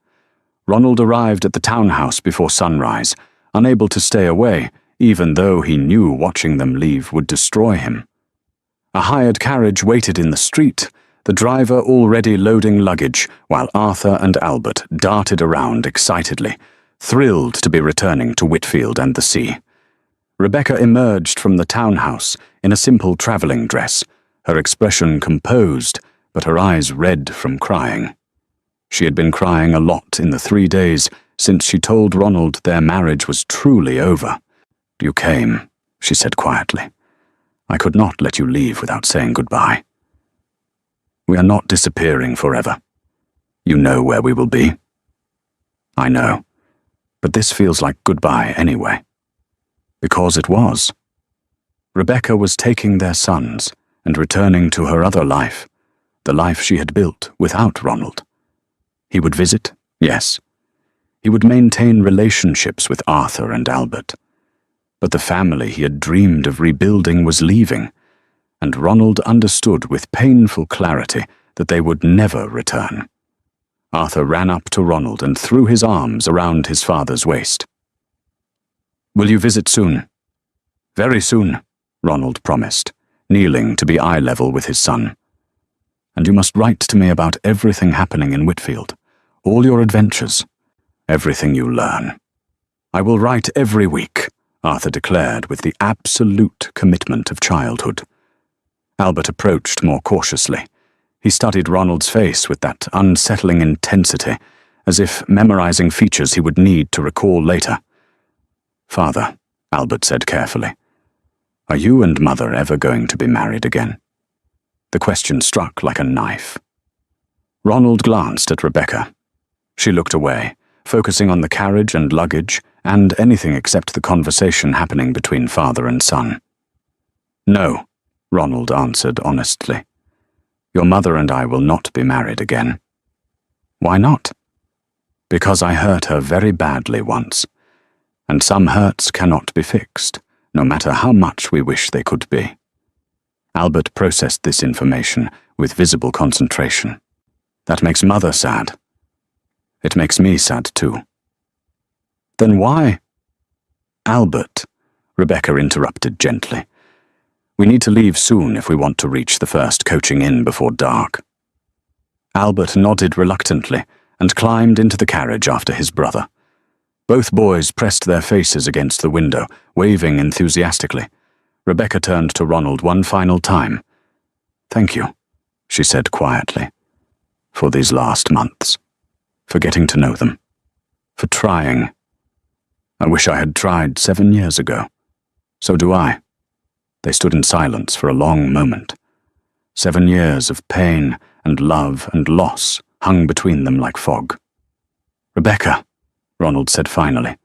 Ronald arrived at the townhouse before sunrise, unable to stay away, even though he knew watching them leave would destroy him. A hired carriage waited in the street, the driver already loading luggage, while Arthur and Albert darted around excitedly, thrilled to be returning to Whitfield and the sea. Rebecca emerged from the townhouse in a simple travelling dress, her expression composed, but her eyes red from crying. She had been crying a lot in the 3 days since she told Ronald their marriage was truly over. "You came," she said quietly. "I could not let you leave without saying goodbye. We are not disappearing forever. You know where we will be." "I know, but this feels like goodbye anyway." Because it was. Rebecca was taking their sons and returning to her other life, the life she had built without Ronald. He would visit, yes. He would maintain relationships with Arthur and Albert. But the family he had dreamed of rebuilding was leaving, and Ronald understood with painful clarity that they would never return. Arthur ran up to Ronald and threw his arms around his father's waist. "Will you visit soon?" "Very soon," Ronald promised, kneeling to be eye level with his son. "And you must write to me about everything happening in Whitfield, all your adventures, everything you learn." "I will write every week," Arthur declared with the absolute commitment of childhood. Albert approached more cautiously. He studied Ronald's face with that unsettling intensity, as if memorizing features he would need to recall later. "Father," Albert said carefully, "are you and Mother ever going to be married again?" The question struck like a knife. Ronald glanced at Rebecca. She looked away, focusing on the carriage and luggage and anything except the conversation happening between father and son. "No," Ronald answered honestly. "Your mother and I will not be married again." "Why not?" "Because I hurt her very badly once, and some hurts cannot be fixed, no matter how much we wish they could be." Albert processed this information with visible concentration. "That makes Mother sad." "It makes me sad too." "Then why?" "Albert," Rebecca interrupted gently. "We need to leave soon if we want to reach the first coaching inn before dark." Albert nodded reluctantly and climbed into the carriage after his brother. Both boys pressed their faces against the window, waving enthusiastically. Rebecca turned to Ronald one final time. "Thank you," she said quietly. for these last months, for getting to know them, for trying. I wish I had tried 7 years ago. So do I. They stood in silence for a long moment. 7 years of pain and love and loss hung between them like fog. "Rebecca," Ronald said finally,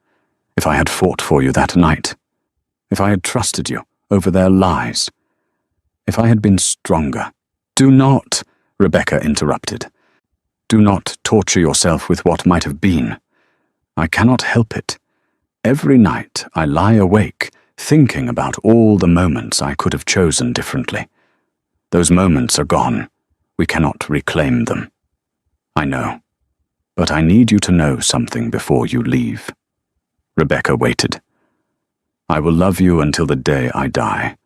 "if I had fought for you that night, if I had trusted you over their lies, if I had been stronger—" "Do not," Rebecca interrupted. "Do not torture yourself with what might have been. I cannot help it. Every night I lie awake, thinking about all the moments I could have chosen differently. Those moments are gone. We cannot reclaim them. I know. But I need you to know something before you leave." Rebecca waited. "I will love you until the day I die,"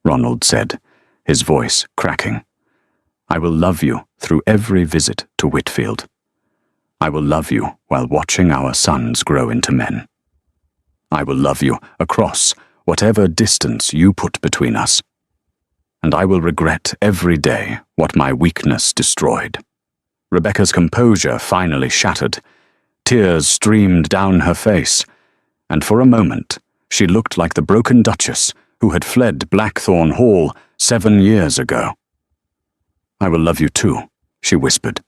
Ronald said, his voice cracking. "I will love you through every visit to Whitfield. I will love you while watching our sons grow into men. I will love you across whatever distance you put between us. And I will regret every day what my weakness destroyed." Rebecca's composure finally shattered. Tears streamed down her face, and for a moment she looked like the broken Duchess who had fled Blackthorn Hall 7 years ago. "I will love you too," she whispered.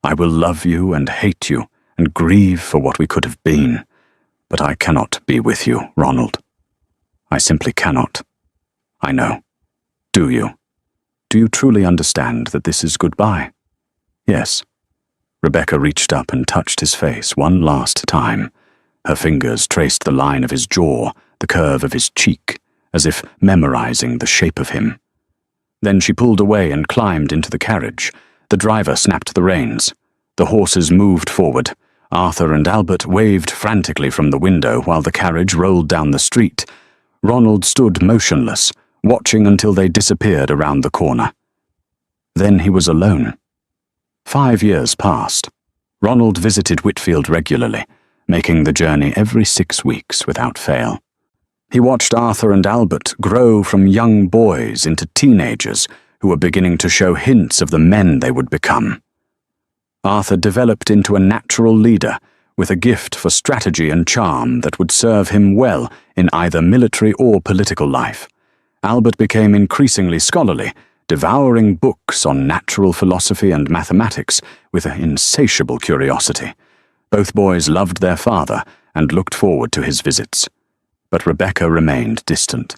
"I will love you and hate you and grieve for what we could have been, but I cannot be with you, Ronald. I simply cannot. I know. Do you? Do you truly understand that this is goodbye?" "Yes." Rebecca reached up and touched his face one last time. Her fingers traced the line of his jaw, the curve of his cheek, as if memorizing the shape of him. Then she pulled away and climbed into the carriage. The driver snapped the reins. The horses moved forward. Arthur and Albert waved frantically from the window while the carriage rolled down the street. Ronald stood motionless, watching until they disappeared around the corner. Then he was alone. 5 years passed. Ronald visited Whitfield regularly, making the journey every 6 weeks without fail. He watched Arthur and Albert grow from young boys into teenagers who were beginning to show hints of the men they would become. Arthur developed into a natural leader with a gift for strategy and charm that would serve him well in either military or political life. Albert became increasingly scholarly, devouring books on natural philosophy and mathematics with an insatiable curiosity. Both boys loved their father and looked forward to his visits. But Rebecca remained distant.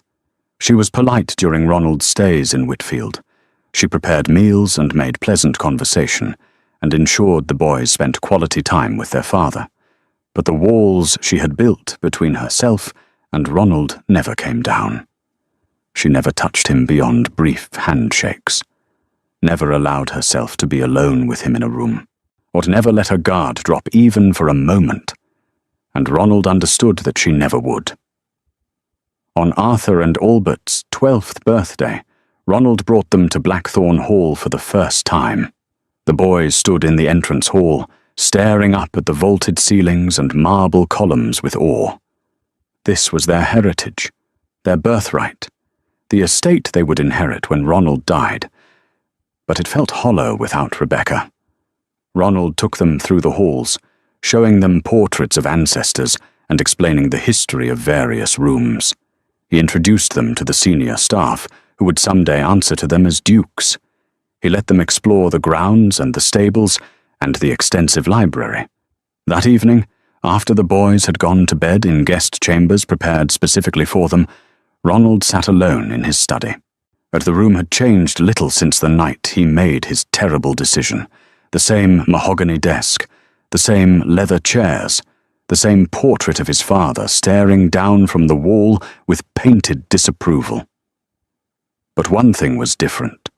She was polite during Ronald's stays in Whitfield. She prepared meals and made pleasant conversation, and ensured the boys spent quality time with their father. But the walls she had built between herself and Ronald never came down. She never touched him beyond brief handshakes, never allowed herself to be alone with him in a room, or never let her guard drop even for a moment, and Ronald understood that she never would. On Arthur and Albert's 12th birthday, Ronald brought them to Blackthorn Hall for the first time. The boys stood in the entrance hall, staring up at the vaulted ceilings and marble columns with awe. This was their heritage, their birthright, the estate they would inherit when Ronald died. But it felt hollow without Rebecca. Ronald took them through the halls, showing them portraits of ancestors and explaining the history of various rooms. He introduced them to the senior staff, who would someday answer to them as dukes. He let them explore the grounds and the stables and the extensive library. That evening, after the boys had gone to bed in guest chambers prepared specifically for them, Ronald sat alone in his study. But the room had changed little since the night he made his terrible decision. The same mahogany desk, the same leather chairs, the same portrait of his father staring down from the wall with painted disapproval. But one thing was different.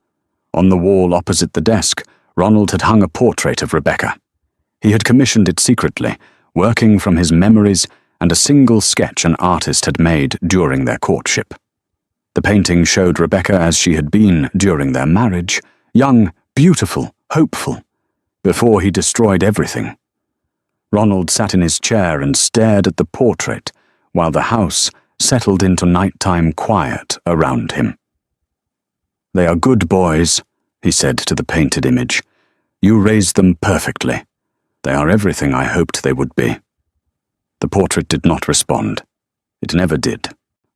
On the wall opposite the desk, Ronald had hung a portrait of Rebecca. He had commissioned it secretly, working from his memories and a single sketch an artist had made during their courtship. The painting showed Rebecca as she had been during their marriage, young, beautiful, hopeful, before he destroyed everything. Ronald sat in his chair and stared at the portrait, while the house settled into nighttime quiet around him. "They are good boys," he said to the painted image. You raised them perfectly. They are everything I hoped they would be." The portrait did not respond. It never did.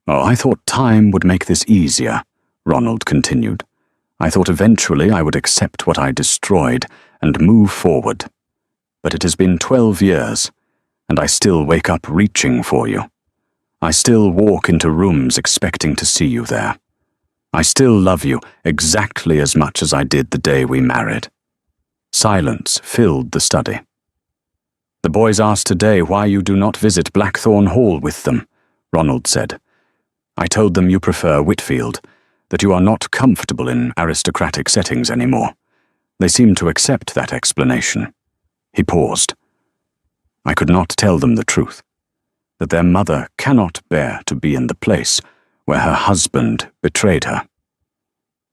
"Oh, I thought time would make this easier," Ronald continued. "I thought eventually I would accept what I destroyed and move forward. But it has been 12 years, and I still wake up reaching for you. I still walk into rooms expecting to see you there. I still love you exactly as much as I did the day we married." Silence filled the study. "The boys asked today why you do not visit Blackthorn Hall with them," Ronald said. "I told them you prefer Whitfield, that you are not comfortable in aristocratic settings anymore. They seemed to accept that explanation." He paused. "I could not tell them the truth, that their mother cannot bear to be in the place where her husband betrayed her.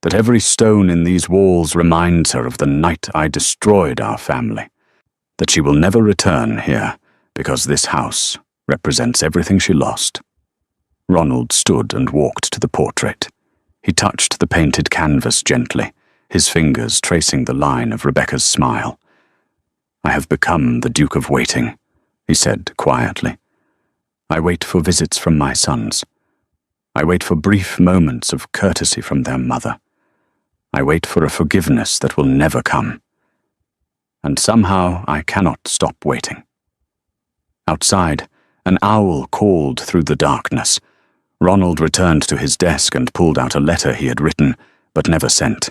That every stone in these walls reminds her of the night I destroyed our family. That she will never return here because this house represents everything she lost." Ronald stood and walked to the portrait. He touched the painted canvas gently, his fingers tracing the line of Rebecca's smile. "I have become the Duke of Waiting," he said quietly. "I wait for visits from my sons. I wait for brief moments of courtesy from their mother. I wait for a forgiveness that will never come. And somehow I cannot stop waiting." Outside, an owl called through the darkness. Ronald returned to his desk and pulled out a letter he had written, but never sent.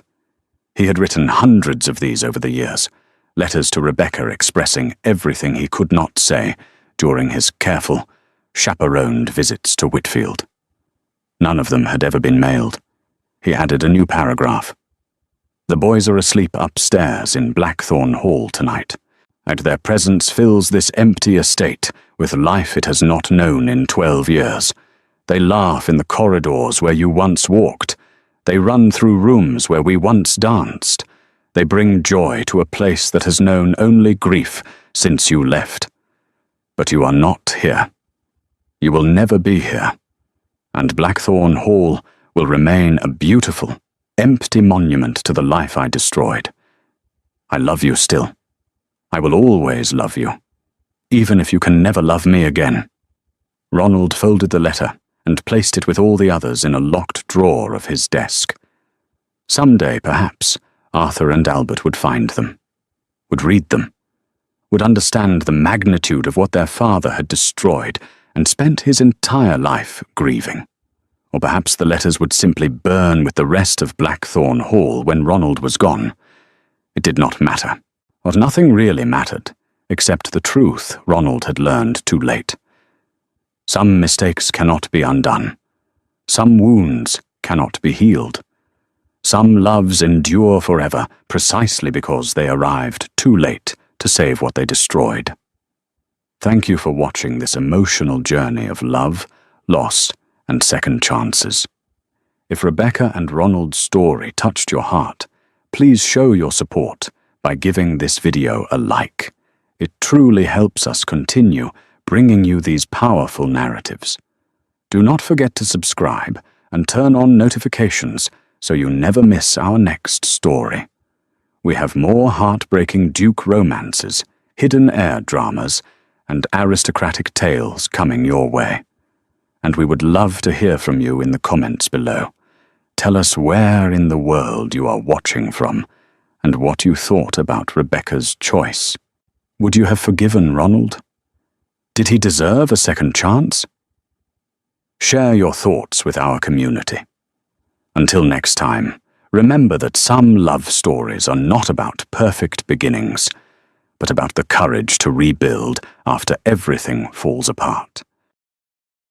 He had written hundreds of these over the years, letters to Rebecca expressing everything he could not say during his careful, chaperoned visits to Whitfield. None of them had ever been mailed. He added a new paragraph. "The boys are asleep upstairs in Blackthorn Hall tonight, and their presence fills this empty estate with life it has not known in 12 years. They laugh in the corridors where you once walked. They run through rooms where we once danced. They bring joy to a place that has known only grief since you left. But you are not here. You will never be here. And Blackthorn Hall will remain a beautiful, empty monument to the life I destroyed. I love you still. I will always love you, even if you can never love me again." Ronald folded the letter and placed it with all the others in a locked drawer of his desk. Someday, perhaps, Arthur and Albert would find them, would read them, would understand the magnitude of what their father had destroyed and spent his entire life grieving. Or perhaps the letters would simply burn with the rest of Blackthorn Hall when Ronald was gone. It did not matter. But nothing really mattered, except the truth Ronald had learned too late. Some mistakes cannot be undone. Some wounds cannot be healed. Some loves endure forever precisely because they arrived too late to save what they destroyed. Thank you for watching this emotional journey of love, loss, and second chances. If Rebecca and Ronald's story touched your heart, please show your support by giving this video a like. It truly helps us continue bringing you these powerful narratives. Do not forget to subscribe and turn on notifications so you never miss our next story. We have more heartbreaking Duke romances, hidden heir dramas, and aristocratic tales coming your way. And we would love to hear from you in the comments below. Tell us where in the world you are watching from and what you thought about Rebecca's choice. Would you have forgiven Ronald? Did he deserve a second chance? Share your thoughts with our community. Until next time, remember that some love stories are not about perfect beginnings, but about the courage to rebuild after everything falls apart.